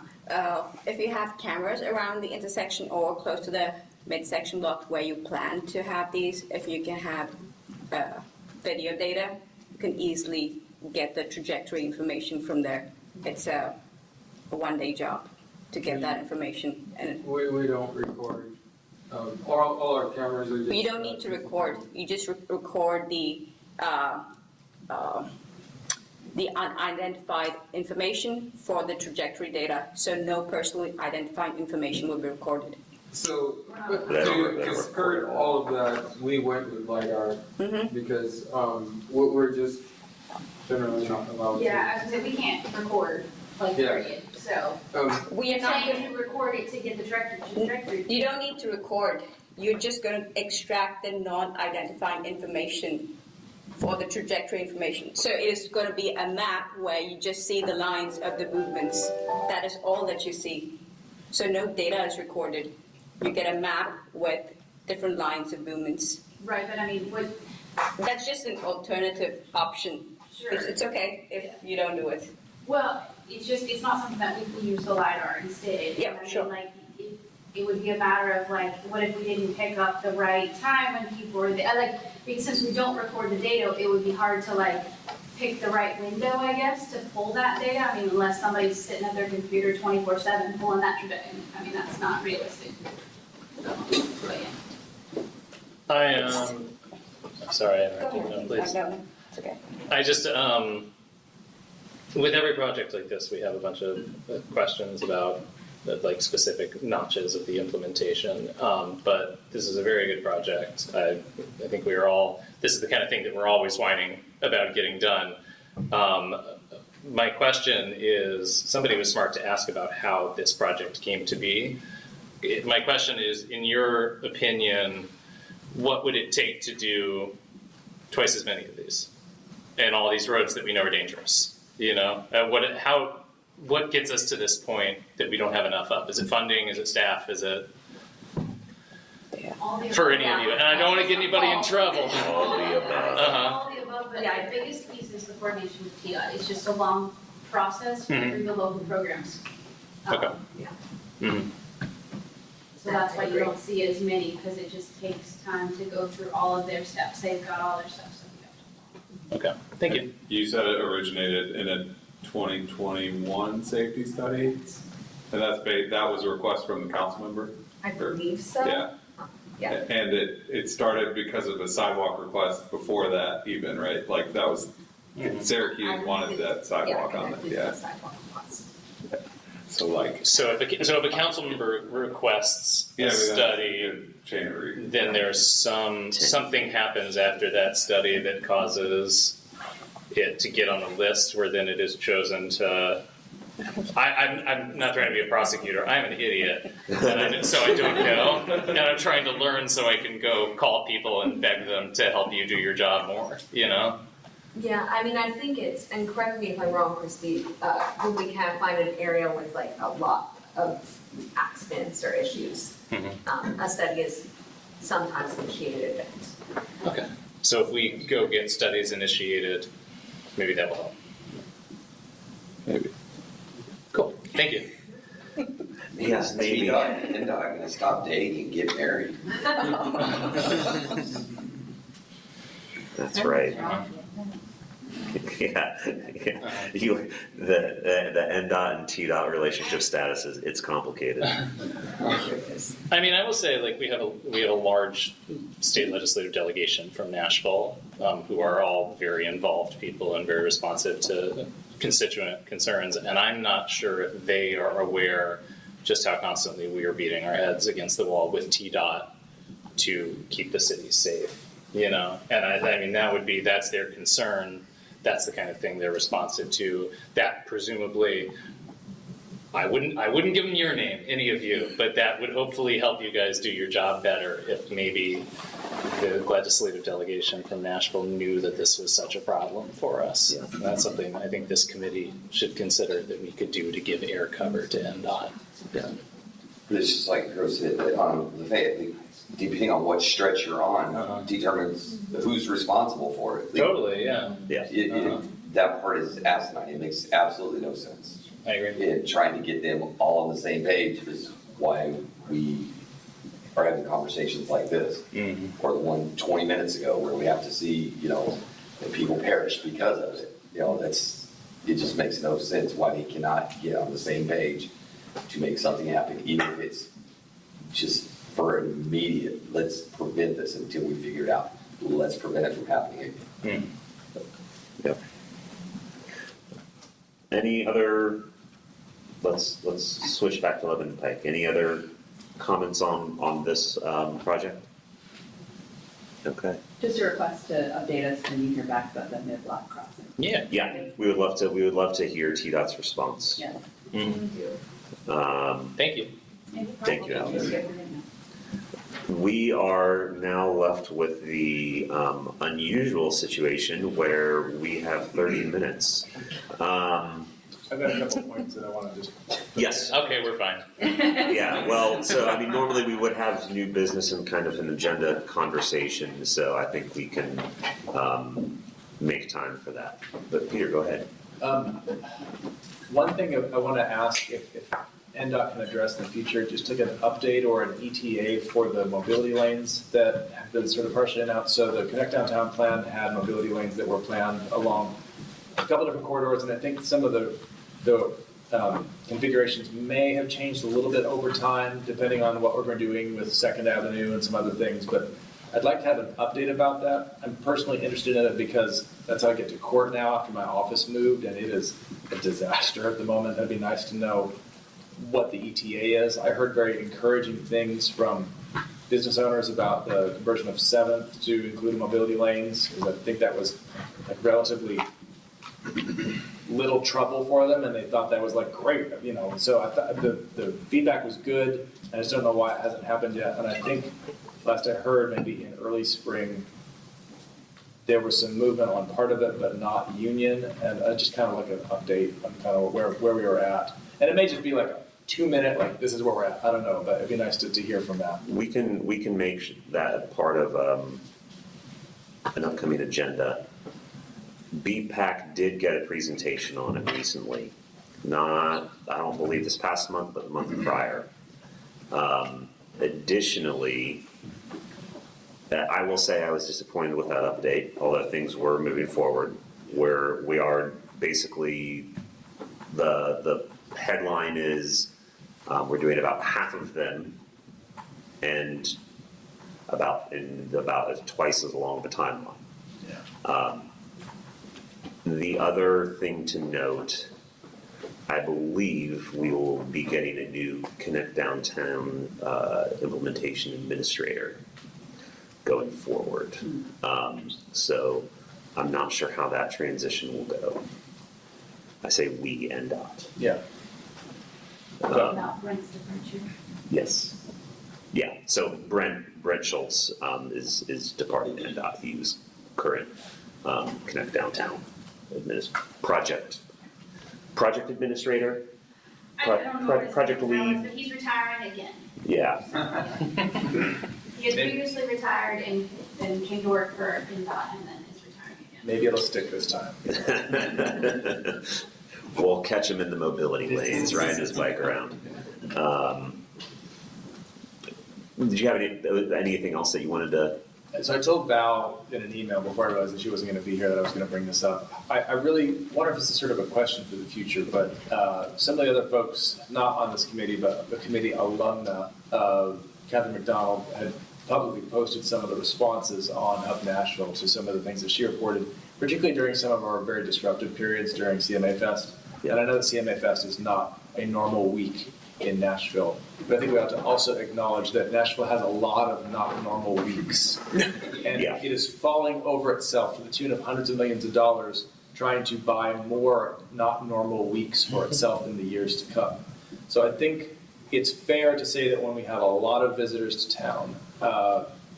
If you have cameras around the intersection or close to the midsection block where you plan to have these, if you can have video data, you can easily get the trajectory information from there. It's a one-day job to get that information. And We don't record. All our cameras are just. you don't need to record. You just record the unidentified information for the trajectory data. So no personally identified information will be recorded. So, to skirt all of that, we went with LiDAR because we're just generally not allowed to. Yeah, I was gonna say, we can't record, like, Yeah. period, so. We are not Saying to record it to get the trajectory. You don't need to record. You're just going to extract the non-identifying information for the trajectory information. So it is going to be a map where you just see the lines of the movements. That is all that you see. So no data is recorded. You get a map with different lines of movements. Right, but I mean, That's just an alternative option. Sure. It's okay if you don't do it. well, it's not something that we use the LiDAR instead. Yeah, I mean, sure. like, it would be a matter of like, what if we didn't pick up the right time when people were there? Like, because since we don't record the data, it would be hard to like pick the right window, I guess, to pull that data. I mean, unless somebody's sitting at their computer 24/7 pulling that trajectory. I mean, that's not realistic. So, but yeah. I am, sorry, please. No, it's okay. I just, with every project like this, we have a bunch of questions about like specific notches of the implementation. But this is a very good project. I think we are all, this is the kind of thing that we're always whining about getting done. My question is, somebody was smart to ask about how this project came to be. My question is, in your opinion, what would it take to do twice as many of these? And all these roads that we know are dangerous, you know? What gets us to this point that we don't have enough of? Is it funding? Is it staff? Is it for any of you? And I don't want to get anybody in trouble. All the above, but the biggest piece is the coordination with TDOT. It's just a long process through the local programs. Okay. Yeah. Mhm. So that's why you don't see as many, because it just takes time to go through all of their steps. They've got all their steps. Okay, thank you. You said it originated in a 2021 safety study? And that was a request from the council member? I believe so. Yeah. Yeah. And it started because of a sidewalk request before that even, right? Like that was, Syracuse wanted that sidewalk on it, yeah. So like. So if a council member requests a study, then there's something happens after that study that causes it to get on the list where then it is chosen to. I'm not trying to be a prosecutor. I'm an idiot, so I don't know, and I'm trying to learn so I can go call people and beg them to help you do your job more. You know. Yeah, I mean, I think it's, and correct me if I'm wrong, Christy, when we can find an area with like a lot of accidents or issues, a study is sometimes initiated at times. Okay. So if we go get studies initiated, maybe that will help. Maybe. Cool. Thank you. Yes, maybe. And I'm gonna stop dating and get married. That's right. Yeah. The NDOT and TDOT relationship status it's complicated. I mean, I will say, like, we have a large state legislative delegation from Nashville, who are all very involved people and very responsive to constituent concerns, and I'm not sure if they are aware just how constantly we are beating our heads against the wall with TDOT to keep the city safe, you know? And I mean, that's their concern. That's the kind of thing they're responsive to. That presumably, I wouldn't give them your name, any of you, but that would hopefully help you guys do your job better if maybe the legislative delegation from Nashville knew that this was such a problem for us. Yeah. That's something I think this committee should consider that we could do to give air cover to NDOT. Yeah. But it's just like Chris said, that on the Fayette, depending on what stretch you're on, determines who's responsible for it. Totally, yeah. That part is asinine. It makes absolutely no sense. I agree. And trying to get them all on the same page is why we are having conversations like this. Or the one 20 minutes ago where we have to see, that people perish because of it. It just makes no sense why they cannot get on the same page to make something happen, even if it's just for an immediate, let's prevent this until we figure it out. Let's prevent it from happening again. Yep. Any other, let's switch back to Lebanon Pike. Any other comments on this project? Okay. Just a request to update us when you hear back about the mid-block crossing. Yeah, we would love to hear TDOT's response. Yeah. Thank you. Thank you, Alex. We are now left with the unusual situation where we have 30 minutes. I've got a couple points that I want to just. Yes. Okay, we're fine. Yeah, well, so I mean, normally we would have new business and kind of an agenda conversation, so I think we can make time for that. But Peter, go ahead. One thing I want to ask if NDOT can address in the future, just like an update or an ETA for the mobility lanes that have been sort of partially announced. So the Connect Downtown plan had mobility lanes that were planned along a couple different corridors, and I think some of the configurations may have changed a little bit over time, depending on what we're doing with Second Avenue and some other things. But I'd like to have an update about that. I'm personally interested in it because that's how I get to court now after my office moved, and it is a disaster at the moment. That'd be nice to know what the ETA is. I heard very encouraging things from business owners about the conversion of 7th to include mobility lanes, because I think that was like relatively little trouble for them, and they thought that was like great, So I thought the feedback was good. I just don't know why it hasn't happened yet. And I think last I heard, maybe in early spring, there was some movement on part of it, but not Union. And just kind of like an update on kind of where we were at. And it may just be like a 2-minute, like this is where we're at. I don't know, but it'd be nice to hear from that. We can make that part of an upcoming agenda. BPAC did get a presentation on it recently. Not, I don't believe this past month, but the month prior. Additionally, I will say I was disappointed with that update, although things were moving forward, where we are basically, the headline is we're doing about half of them and about twice as long of a timeline. The other thing to note, I believe we will be getting a new Connect Downtown implementation administrator going forward. So I'm not sure how that transition will go. I say we, NDOT. Yeah. Brent's departure. Yes. Yeah. So Brent Schultz is departing NDOT. He was current Connect Downtown project administrator. I don't know what his project name is, lead. but he's retiring again. Yeah. He had previously retired and then came to work for NDOT and then is retiring again. Maybe it'll stick this time. We'll catch him in the mobility lanes, riding his bike around. Did you have anything else that you wanted to? So I told Val in an email before I realized that she wasn't going to be here that I was going to bring this up. I really wonder if this is sort of a question for the future, but some of the other folks, not on this committee, but the committee alumna of Catherine McDonald had publicly posted some of the responses on Up Nashville to some of the things that she reported, particularly during some of our very disruptive periods during CMA Fest. Yeah. And I know that CMA Fest is not a normal week in Nashville, but I think we have to also acknowledge that Nashville has a lot of not normal weeks. And it is falling over itself to the tune of hundreds of millions of dollars trying to buy more not normal weeks for itself in the years to come. So I think it's fair to say that when we have a lot of visitors to town,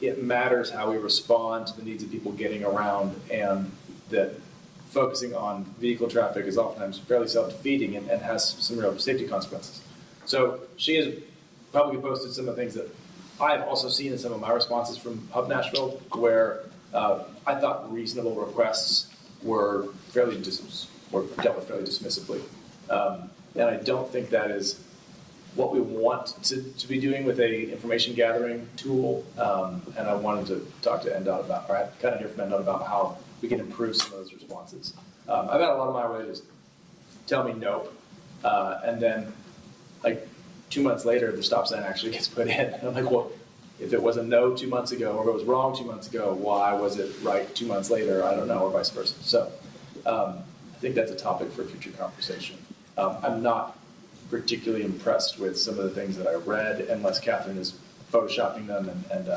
it matters how we respond to the needs of people getting around, and that focusing on vehicle traffic is oftentimes fairly self-defeating and has some real safety consequences. So she has publicly posted some of the things that I've also seen in some of my responses from Hub Nashville, where I thought reasonable requests were dealt with fairly dismissively. And I don't think that is what we want to be doing with a information gathering tool. And I wanted to talk to NDOT about, or I kind of hear from NDOT about how we can improve some of those responses. I've had a lot of my relatives tell me nope, and then like 2 months later, the stop sign actually gets put in. And I'm like, well, if it was a no 2 months ago, or if it was wrong 2 months ago, why was it right 2 months later? I don't know, or vice versa. So I think that's a topic for future conversation. I'm not particularly impressed with some of the things that I read, unless Catherine is photoshopping them and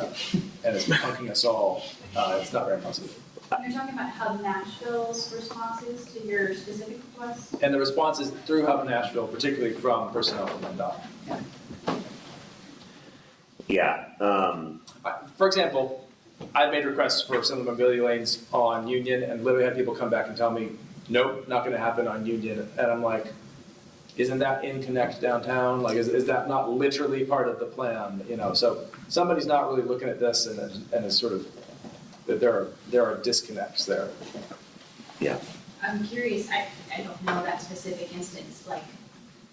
is punking us all. It's not very positive. You're talking about Hub Nashville's responses to your specific requests? And the responses through Hub Nashville, particularly from personnel from NDOT. Yeah. For example, I've made requests for some of the mobility lanes on Union, and literally had people come back and tell me, nope, not going to happen on Union. And I'm like, isn't that in Connect downtown? Like, is that not literally part of the plan? You know, so somebody's not really looking at this, and is sort of, that there are disconnects there. Yeah. I'm curious, I don't know that specific instance, like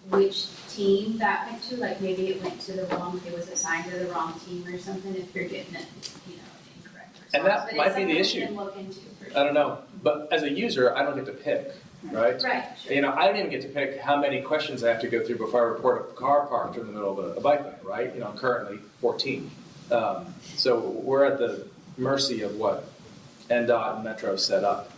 which team that went to, like maybe it went to the wrong, it was assigned to the wrong team or something, if you're getting it, you know, incorrect response. And that But it's might be the something we issue. can look into for sure. I don't know, but as a user, I don't get to pick, right? Right, sure. You know, I don't even get to pick how many questions I have to go through before I report a car parked in the middle of a bike lane, right? You know, I'm currently 14. So we're at the mercy of what NDOT and Metro set up.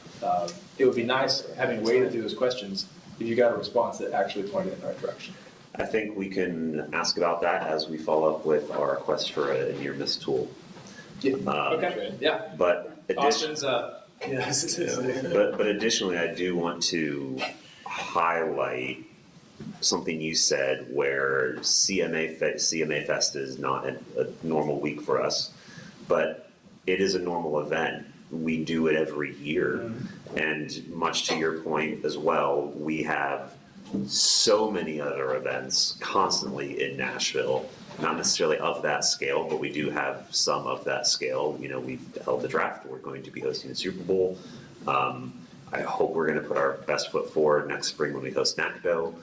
It would be nice, having waded through those questions, if you got a response that actually pointed in the right direction. I think we can ask about that as we follow up with our request for a near miss tool. Yeah. Okay. Yeah. But Austin's, but additionally, I do want to highlight something you said where CMA Fest is not a normal week for us, but it is a normal event. We do it every year. And much to your point as well, we have so many other events constantly in Nashville, not necessarily of that scale, but we do have some of that scale. You know, we've held the draft, we're going to be hosting the Super Bowl. I hope we're going to put our best foot forward next spring when we host NACDO.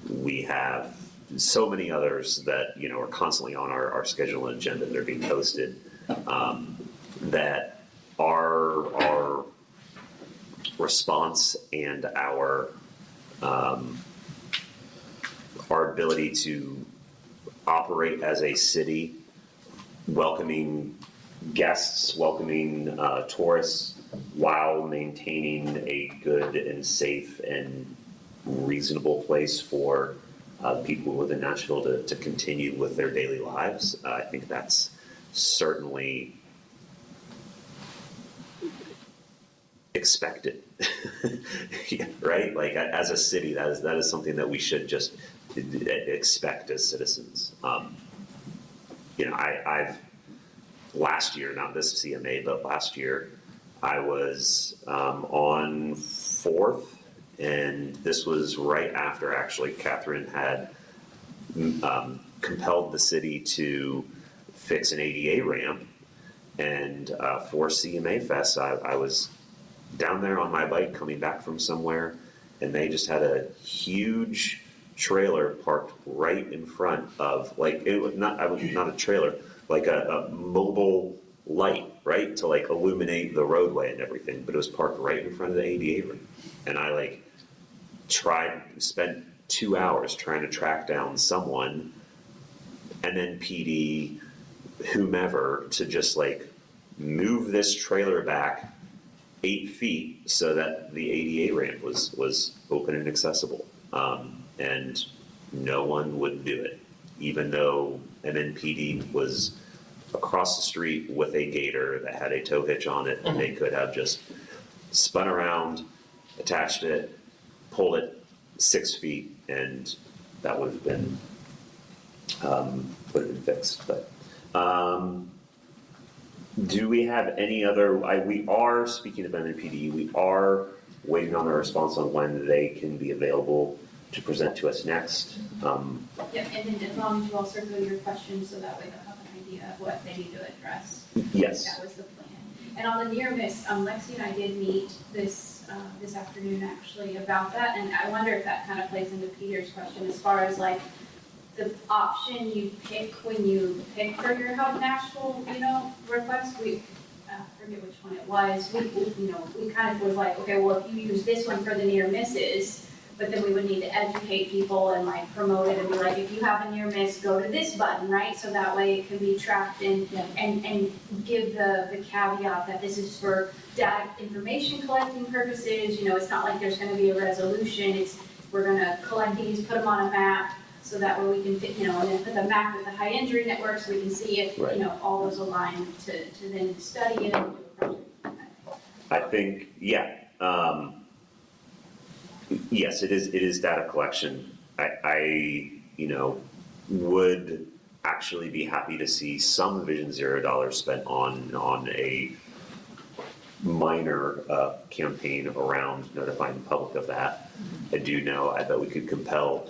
We have so many others that, you know, are constantly on our schedule and agenda that are being hosted, that our response and our ability to operate as a city, welcoming guests, welcoming tourists, while maintaining a good and safe and reasonable place for people within Nashville to continue with their daily lives. I think that's certainly expected. Yeah, right? Like, as a city, that is something that we should just expect as citizens. You know, I've last year, not this CMA, but last year, I was on 4th, and this was right after actually Catherine had compelled the city to fix an ADA ramp, and for CMA Fest, I was down there on my bike coming back from somewhere, and they just had a huge trailer parked right in front of, like, it was not a trailer, like a mobile light, right, to like illuminate the roadway and everything, but it was parked right in front of the ADA ramp. And I spent 2 hours trying to track down someone, and then PD, whomever, to just like move this trailer back 8 feet so that the ADA ramp was open and accessible. And no one would do it, even though MNPD was across the street with a gator that had a tow hitch on it, and they could have just spun around, attached it, pulled it 6 feet, and that would have been fixed. But do we have any other? We are, speaking of MNPD, we are waiting on a response on when they can be available to present to us next. Yep, and then as long as you all circle your questions, so that way they'll have an idea of what they need to address. Yes. That was the plan. And on the near miss, Lexi and I did meet this afternoon actually about that, and I wonder if that kind of plays into Peter's question as far as like the option you pick when you pick for your Help Nashville, request. We forget which one it was. We kind of was like, okay, well, if you use this one for the near misses, but then we would need to educate people and like promote it and be like, if you have a near miss, go to this button, right? So that way it can be tracked and give the caveat that this is for data information collecting purposes. It's not like there's gonna be a resolution. We're gonna collect these, put them on a map, so that way we can, and then put the map with the high injury network so we can see if, all those align to then study it and do a project. I think, yes, it is data collection. I would actually be happy to see some Vision Zero dollars spent on a minor campaign around notifying the public of that. I do know, I bet we could compel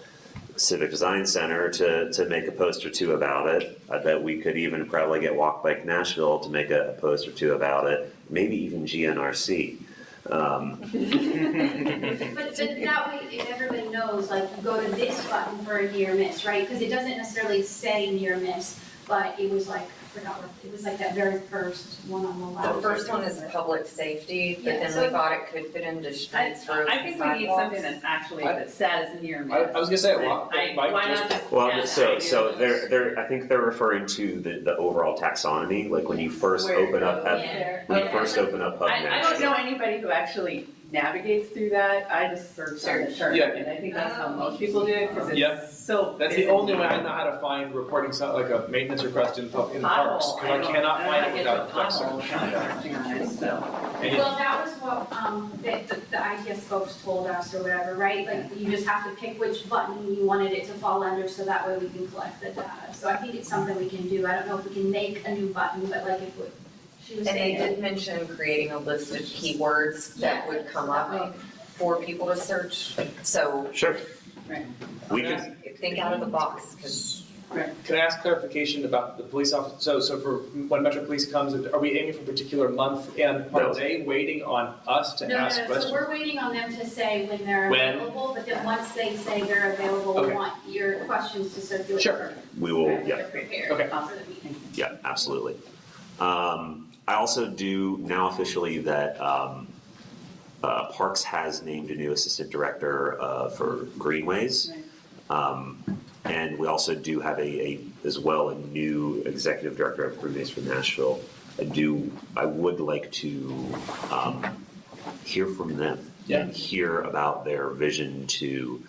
Civic Design Center to make a post or two about it. I bet we could even probably get Walk Bike Nashville to make a post or two about it, maybe even GNRC. But that way, if everybody knows, like, you go to this button for a near miss, right? Because it doesn't necessarily say near miss, but it was like, I forgot what, it was like that very first one on the left. The first one is public safety, but Yeah, then so- we thought it could fit into streets, roads, I think we need something that's actually, that says near miss. I was gonna say, Why not just? Well, add so that? they're I think they're referring to the overall taxonomy, like when you first open up Hub I don't know anybody who actually navigates through that. I just search on the chart, Yeah. and I think that's how most people do it, because Yeah. it's so. That's the only way I know how to find reporting like a maintenance request in the parks, because I cannot find it without a text search. Well, that was what, the ITS folks told us or whatever, right? Like, you just have to pick which button you wanted it to fall under, so that way we can collect the data. So I think it's something we can do. I don't know if we can make a new button, but like if she was And they saying. did mention creating a list of keywords that would come up for people to search, so. Sure. We can think out of the box, because. Can I ask clarification about the police officer? So for when Metro Police comes, are we aiming for a particular month? And are they waiting on us to ask questions? So we're waiting on them to say when they're When? available, but then once they say they're available, we Okay. want your questions to circulate. Sure. We will, yeah. Prepared Okay. for the meeting. Yeah, absolutely. I also do now officially that Parks has named a new assistant director for Greenways. And we also do have as well a new executive director of Greenways for Nashville. I would like to hear from them and hear about their vision to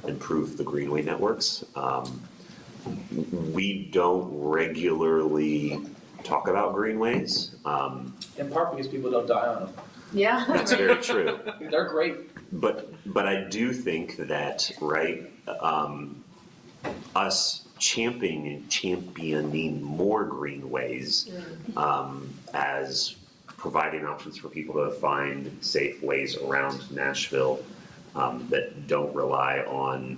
improve the Greenway networks. We don't regularly talk about greenways. In part because people don't die on them. Yeah. That's very true. They're great. But I do think that, us championing more greenways as providing options for people to find safe ways around Nashville that don't rely on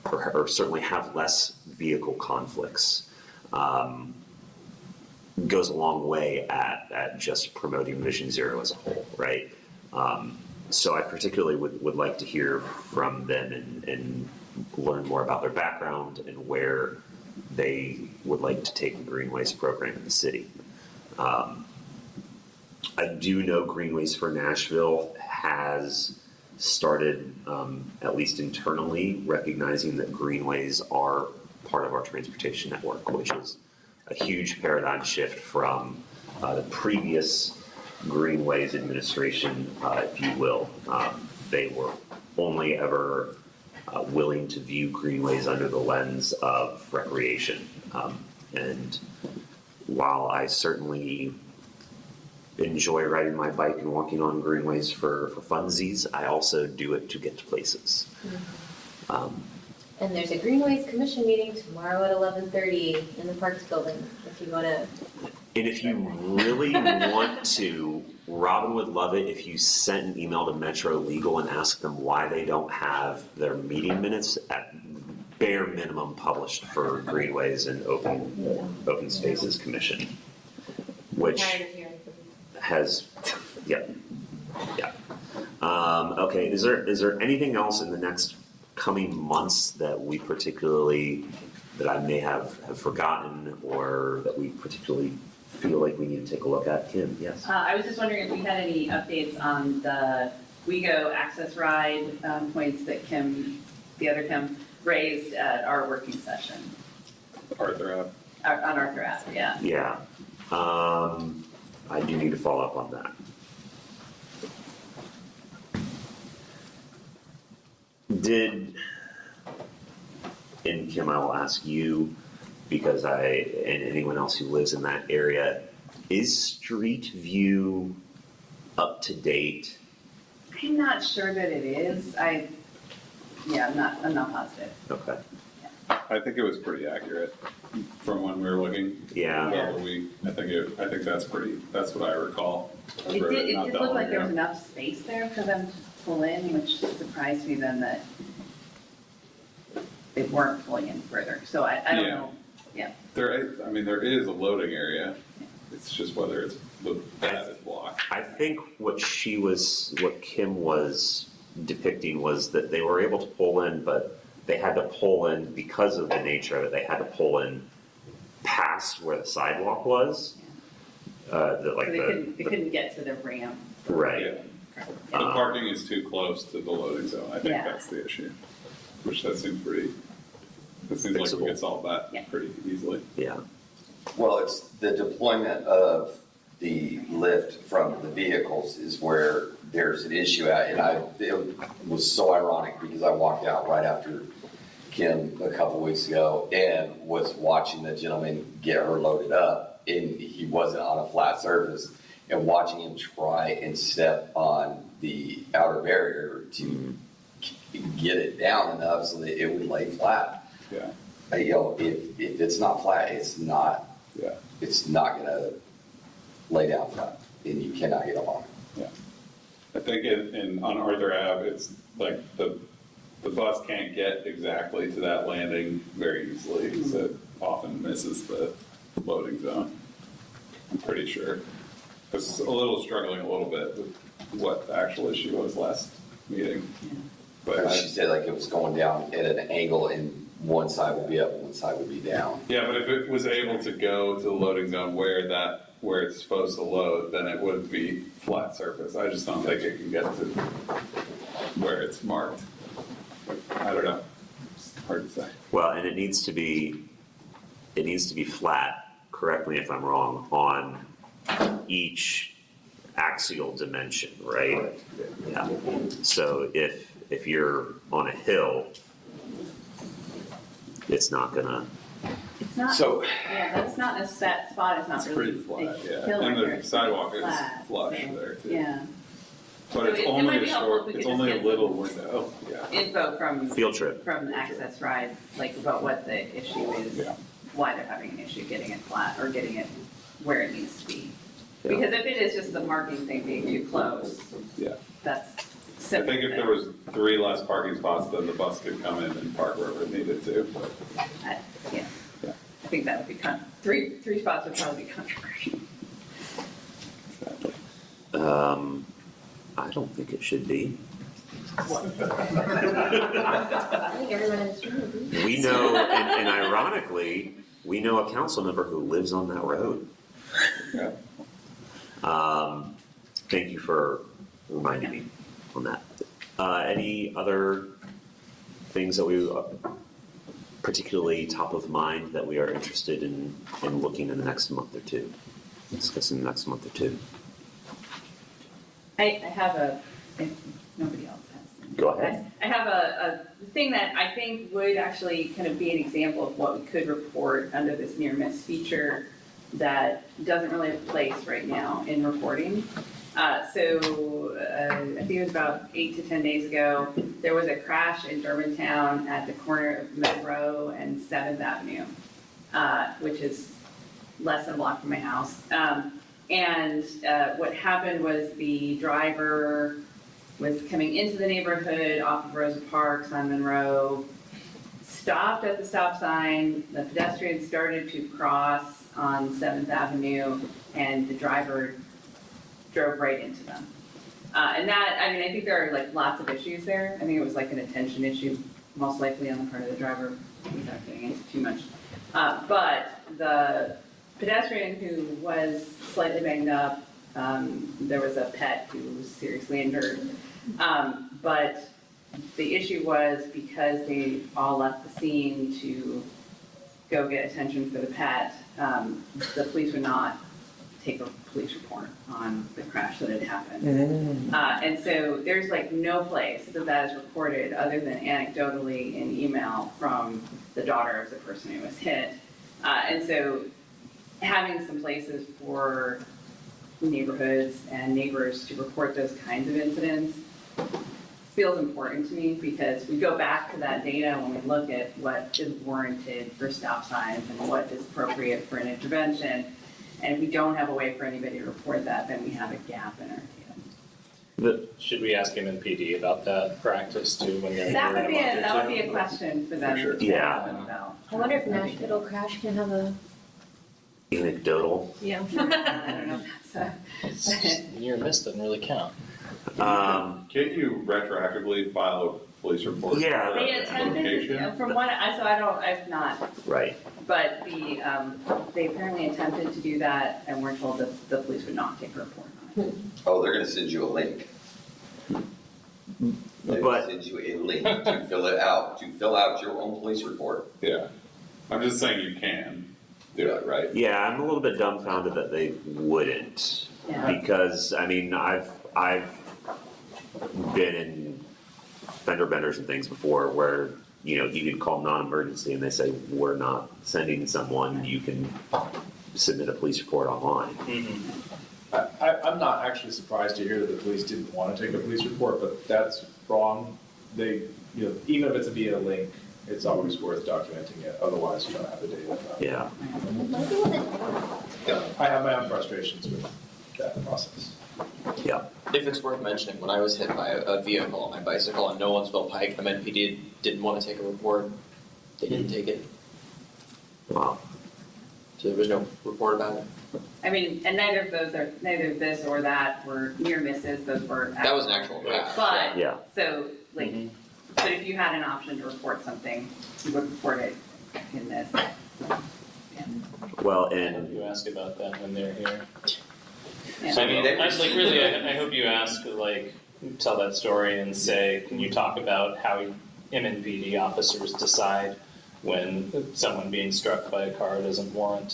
or certainly have less vehicle conflicts goes a long way at just promoting Vision Zero as a whole, right? So I particularly would like to hear from them and learn more about their background and where they would like to take the Greenways program in the city. I do know Greenways for Nashville has started, at least internally, recognizing that greenways are part of our transportation network, which is a huge paradigm shift from the previous Greenways administration, if you will. They were only ever willing to view greenways under the lens of recreation. And while I certainly enjoy riding my bike and walking on greenways for funsies, I also do it to get to places. And there's a Greenways Commission meeting tomorrow at 11:30 in the Parks Building, if you want to And if you really want to, Robin would love it if you sent an email to Metro Legal and asked them why they don't have their meeting minutes at bare minimum published for Greenways and Open Spaces Commission, which has, yeah. Okay, is there anything else in the next coming months that we particularly, that I may have forgotten, or that we particularly feel like we need to take a look at? Kim, yes? I was just wondering if we had any updates on the WeGo access ride points that the other Kim, raised at our working session. Arthur Ave. On Arthur Ave, yeah. Yeah. I do need to follow up on that. And Kim, I will ask you, because and anyone else who lives in that area, is Street View up to date? I'm not sure that it is. I'm not positive. Okay. I think it was pretty accurate from when we were looking. Yeah. I think that's what I recall. It did look like there was enough space there for them to pull in, which surprised me then that they weren't pulling in further. So I don't know. Yeah. There is a loading area. It's just whether it's that is blocked. I think what Kim was depicting was that they were able to pull in, but they had to pull in, because of the nature of it, they had to pull in past where the sidewalk was. They couldn't get to the ramp. Right. Yeah. The parking is too close to the loading zone. I think that's the issue. Which that seems like we could solve that pretty easily. Yeah. Well, it's the deployment of the lift from the vehicles is where there's an issue at, and it was so ironic because I walked out right after Kim a couple weeks ago and was watching the gentleman get her loaded up, and he wasn't on a flat surface, and watching him try and step on the outer barrier to get it down enough so that it would lay flat. Yeah. If it's not flat, it's not gonna lay down flat, and you cannot get along. Yeah. I think on Arthur Ave, it's like the bus can't get exactly to that landing very easily, so it often misses the loading zone. I'm pretty sure. I was struggling a little bit with what the actual issue was last meeting. But she said like it was going down at an angle, and one side would be up, one side would be down. Yeah, but if it was able to go to the loading zone where it's supposed to load, then it would be flat surface. I just don't think it can get to where it's marked. I don't know. It's hard to say. Well, and it needs to be flat, correct me if I'm wrong, on each axial dimension, right? Yeah. So if you're on a hill, it's not gonna. It's not. So that's not a set spot. It's not really pretty flat. a Yeah, hill and right there. the sidewalk is flat, flush so, there too. Yeah. But So it's it only might a be helpful if short. we could It's just only a get little window. Yeah. Info from Field trip. from Access Ride, like about what the issue is, why they're having an issue getting it flat or getting it where it needs to be. Yeah. Because if it is just the marking thing being too close, that's I simple. think if there was 3 less parking spots, then the bus could come in and park wherever it needed to. I think that would be three spots would probably be controversial. I don't think it should be. I think everyone in this room agrees. We know, and ironically, we know a council member who lives on that road. Yeah. Thank you for reminding me on that. Any other things that we particularly top of mind that we are interested in looking in the next month or two, discussing the next month or two? I have if nobody else has. Go ahead. I have a thing that I think would actually kind of be an example of what we could report under this near miss feature that doesn't really have a place right now in reporting. I think it was about 8 to 10 days ago, there was a crash in Germantown at the corner of Monroe and 7th Avenue, which is less than a block from my house. What happened was the driver was coming into the neighborhood off of Rosa Parks on Monroe, stopped at the stop sign, the pedestrian started to cross on 7th Avenue, and the driver drove right into them. And that, I mean, I think there are like lots of issues there. I think it was like an attention issue, most likely on the part of the driver, without getting into too much. But the pedestrian who was slightly banged up, there was a pet who was seriously injured. But the issue was because they all left the scene to go get attention for the pet, the police would not take a police report on the crash that had happened. And so there's like no place that is recorded other than anecdotally in email from the daughter of the person who was hit. And so having some places for neighborhoods and neighbors to report those kinds of incidents feels important to me, because we go back to that data when we look at what is warranted for stop signs and what is appropriate for an intervention. And if we don't have a way for anybody to report that, then we have a gap in our data. Should we ask MNPD about that practice too when they're That would here in a month or be two? a question for them. For sure. to Yeah. ask them about. I wonder if Nashville Crash can have a. Anecdotal. Yeah. I don't know if that's a. Near miss doesn't really count. Can't you retroactively file a police report? Yeah. They attempted to, from what, I've not, Right. but they apparently attempted to do that and were told that the police would not take a report on it. Oh, they're gonna send you a link. They're gonna send you a link to fill out your own police report. Yeah, I'm just saying you can do it, right? Yeah, I'm a little bit dumbfounded that they wouldn't, Yeah. because I mean, I've been in fender benders and things before where you can call non-emergency and they say we're not sending someone. You can submit a police report online. I'm not actually surprised to hear that the police didn't want to take a police report, but that's wrong. They, even if it's via a link, it's always worth documenting it. Otherwise, you don't have the data. Yeah. I have my own frustrations with that process. Yeah. If it's worth mentioning, when I was hit by a vehicle on my bicycle on Nolensville Pike, MNPD didn't want to take a report. They didn't take it. Wow. So there was no report about it. I mean, and neither this or that were near misses, those were. That was an actual crash. But, Yeah. so, like, but if you had an option to report something, you would report it in this. Well, I and hope you ask about that when they're here. Yeah. I mean, I hope you ask, like, tell that story and say, can you talk about how MNPD officers decide when someone being struck by a car doesn't warrant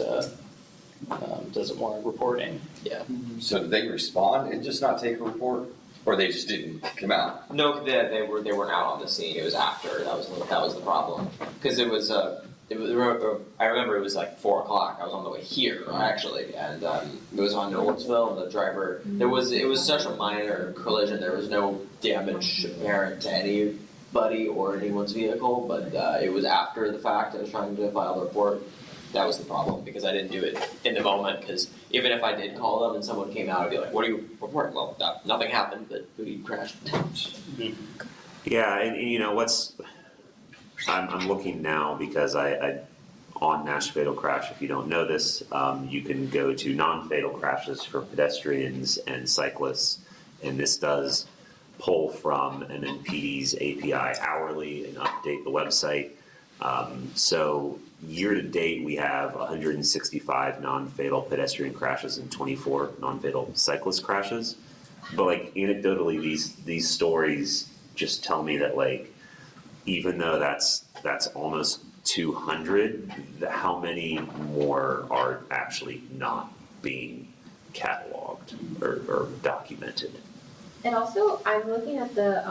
reporting? Yeah. So did they respond and just not take a report? Or they just didn't come out? No, they weren't out on the scene. It was after. That was the problem. Because it was I remember it was like 4 o'clock. I was on the way here actually, and it was on Nolensville. And the driver, it was such a minor collision. There was no damage apparent to anybody or anyone's vehicle, but it was after the fact. I was trying to file the report. That was the problem, because I didn't do it in the moment. Because even if I did call them and someone came out, I'd be like, "What are you reporting?" Well, nothing happened, but booty crashed. yeah, and what's I'm looking now because I on Nash Fatal Crash. If you don't know this, you can go to non-fatal crashes for pedestrians and cyclists, and this does pull from MNPD's API hourly and update the website. So year to date, we have 165 non-fatal pedestrian crashes and 24 non-fatal cyclist crashes. But like anecdotally, these stories just tell me that like even though that's almost 200, how many more are actually not being cataloged or documented? And also, I'm looking at the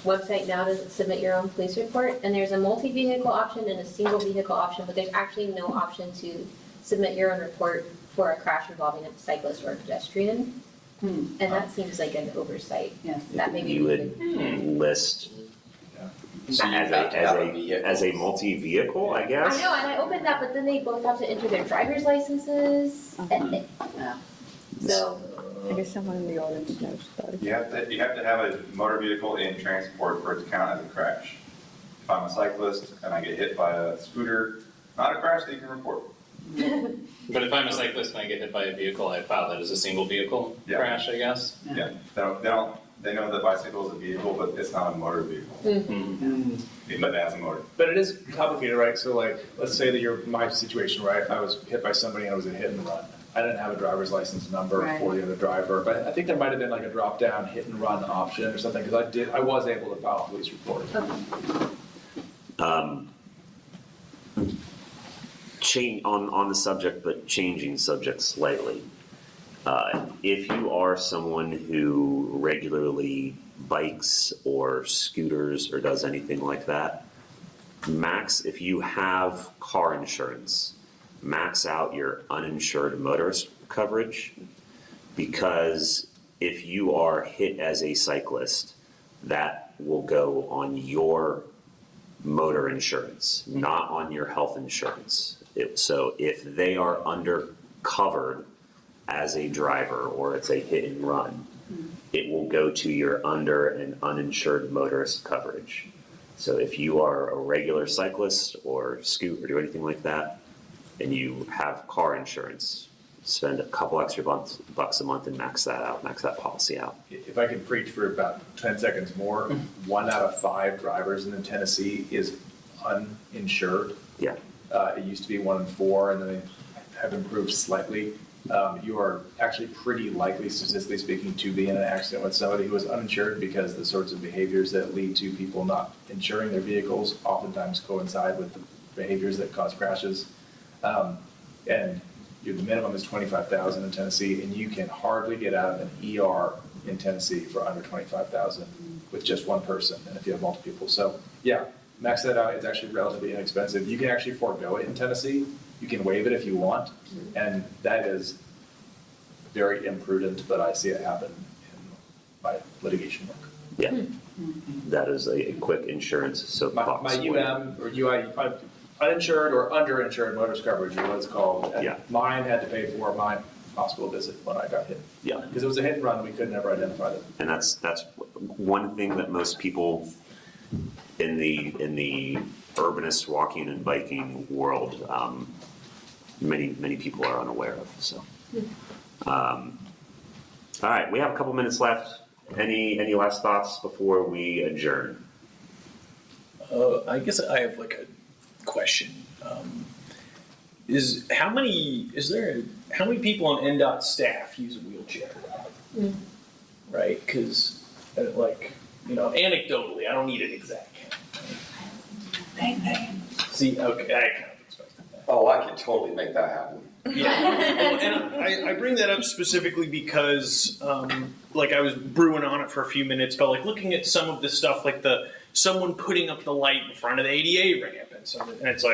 website now to submit your own police report, and there's a multi-vehicle option and a single vehicle option, but there's actually no option to submit your own report for a crash involving a cyclist or a pedestrian. And that seems like an oversight. Yes. That maybe You we would could. list So you as have to have a a vehicle. as a multi-vehicle, I guess. I know, and I opened that, but then they both have to enter their driver's licenses. And so, I guess someone in the audience knows about it. You have to have a motor vehicle in transport for it to count as a crash. If I'm a cyclist and I get hit by a scooter, not a crash that you can report. But if I'm a cyclist and I get hit by a vehicle, I file that as a single vehicle Yeah. crash, I guess. Yeah, they know that bicycle is a vehicle, but it's not a motor vehicle. But it has a motor. But it is complicated, right? So like, let's say that you're my situation, right? I was hit by somebody and it was a hit and run. I didn't have a driver's license number Right. for the other driver, but I think there might have been like a drop down hit and run option or something, because I was able to file a police report. Change on the subject, but changing subject slightly. If you are someone who regularly bikes or scooters or does anything like that, if you have car insurance, max out your uninsured motorist coverage, because if you are hit as a cyclist, that will go on your motor insurance, not on your health insurance. So if they are undercovered as a driver or it's a hit and run, it will go to your under and uninsured motorist coverage. So if you are a regular cyclist or scoot or do anything like that, and you have car insurance, spend a couple extra bucks a month and max that policy out. If I can preach for about 10 seconds more, 1 out of 5 drivers in Tennessee is uninsured. Yeah. It used to be 1 in 4, and then they have improved slightly. You are actually pretty likely, statistically speaking, to be in an accident with somebody who is uninsured, because the sorts of behaviors that lead to people not insuring their vehicles oftentimes coincide with the behaviors that cause crashes. And the minimum is $25,000 in Tennessee, and you can hardly get out of an ER in Tennessee for under $25,000 with just one person, and if you have multiple people. So yeah, max that out. It's actually relatively inexpensive. You can actually forego it in Tennessee. You can waive it if you want, and that is very imprudent, but I see it happen in my litigation work. Yeah, that is a quick insurance soapbox. My UM or UI, uninsured or underinsured motorist coverage is what it's called. And mine had to pay for my hospital visit when I got hit. Yeah, because it was a hit and run. We could never identify them. And that's one thing that most people in the urbanist walking and biking world, many people are unaware of. So, all right, we have a couple minutes left. Any last thoughts before we adjourn? I guess I have like a question. How many people on NDOT staff use a wheelchair? Right? Because anecdotally, I don't need an exact count. See, okay, I kind of expected that. Oh, I can totally make that happen. Yeah, and I bring that up specifically because, I was brewing on it for a few minutes, but looking at some of the stuff, someone putting up the light in front of the ADA ramp, and it's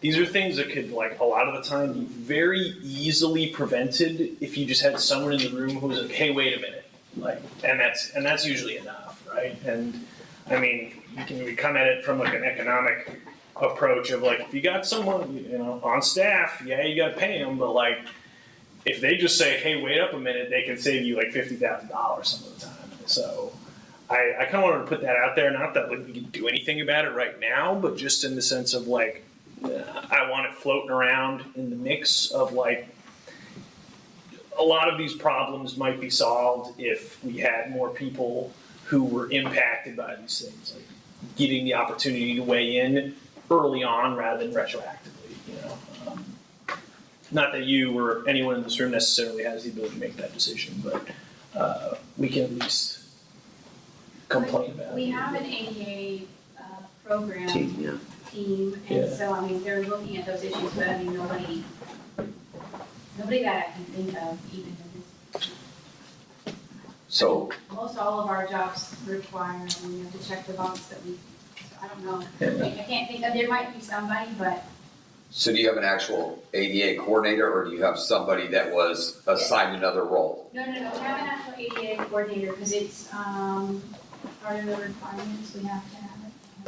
these are things that could, a lot of the time, be very easily prevented if you just had someone in the room who was like, "Hey, wait a minute," and that's usually enough, right? And I mean, we come at it from an economic approach of if you got someone on staff, yeah, you got to pay them, but if they just say, "Hey, wait up a minute," they can save you $50,000 some of the time. So I kind of wanted to put that out there. Not that we can do anything about it right now, but just in the sense of I want it floating around in the mix of a lot of these problems might be solved if we had more people who were impacted by these things, getting the opportunity to weigh in early on rather than retroactively. Not that you or anyone in this room necessarily has the ability to make that decision, but we can at least complain about it. We have an ADA program team, Yeah. and so they're looking at those issues, but nobody that I can think of even in this. So Most all of our jobs require, we have to check the box that we, so I don't know. Yeah. I can't think of, there might be somebody, but do you have an actual ADA coordinator, or do you have somebody that was assigned another role? no, we have an actual ADA coordinator because it's part of the requirements, we have to have it.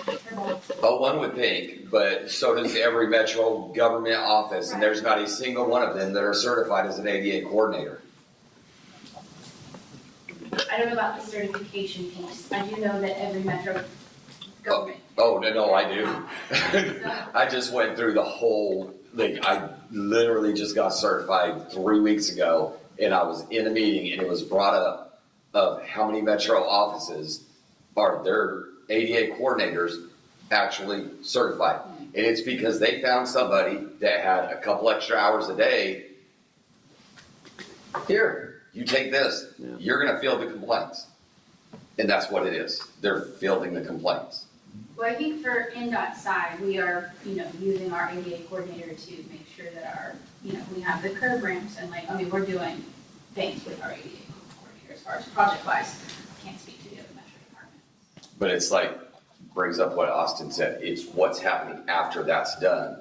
Oh, one would think, but so does every metro government office, and there's not a single one of them that are certified as an ADA coordinator. I don't know about the certification piece. I do know that every metro government. Oh, no, I do. I just went through the whole thing. I literally just got certified 3 weeks ago, and I was in a meeting, and it was brought up of how many metro offices are their ADA coordinators actually certified. And it's because they found somebody that had a couple extra hours a day. Here, you take this, you're gonna field the complaints. And that's what it is. They're fielding the complaints. Well, I think for NDOT side, we are, using our ADA coordinator to make sure that our, we have the curb ramps and we're doing things with our ADA coordinator as far as project wise. Can't speak to the other metro departments. But it's like, brings up what Austin said, it's what's happening after that's done.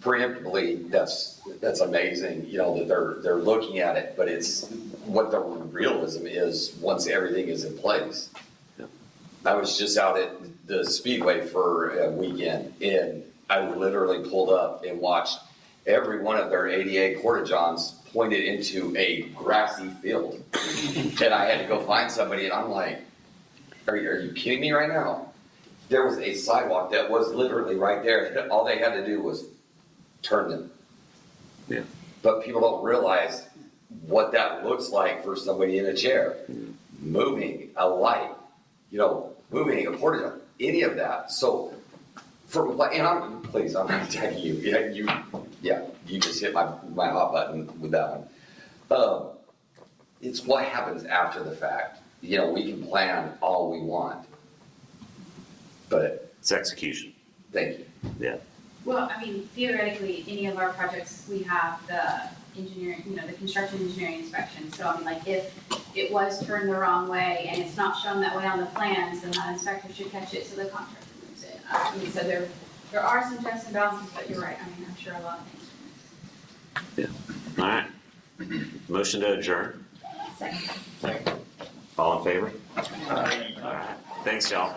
Preemptively, that's amazing, that they're looking at it, but it's what the realism is once everything is in place. I was just out at the Speedway for a weekend, and I literally pulled up and watched every one of their ADA porta-johns pointed into a grassy field. And I had to go find somebody, and I'm like, are you kidding me right now? There was a sidewalk that was literally right there. All they had to do was turn them. Yeah. But people don't realize what that looks like for somebody in a chair. Moving a light, moving a porta-john, any of that. So, I'm not attacking you. You just hit my hot button with that one. It's what happens after the fact. We can plan all we want, but it's execution. Thank you. Yeah. Well, theoretically, any of our projects, we have the engineering, the construction engineering inspection. So if it was turned the wrong way and it's not shown that way on the plans, then that inspector should catch it so the contractor moves it. So there are some checks and balances, but you're right. I'm sure a lot of things. Yeah. All right. Motion to adjourn. Second. All in favor? All right. Thanks, y'all.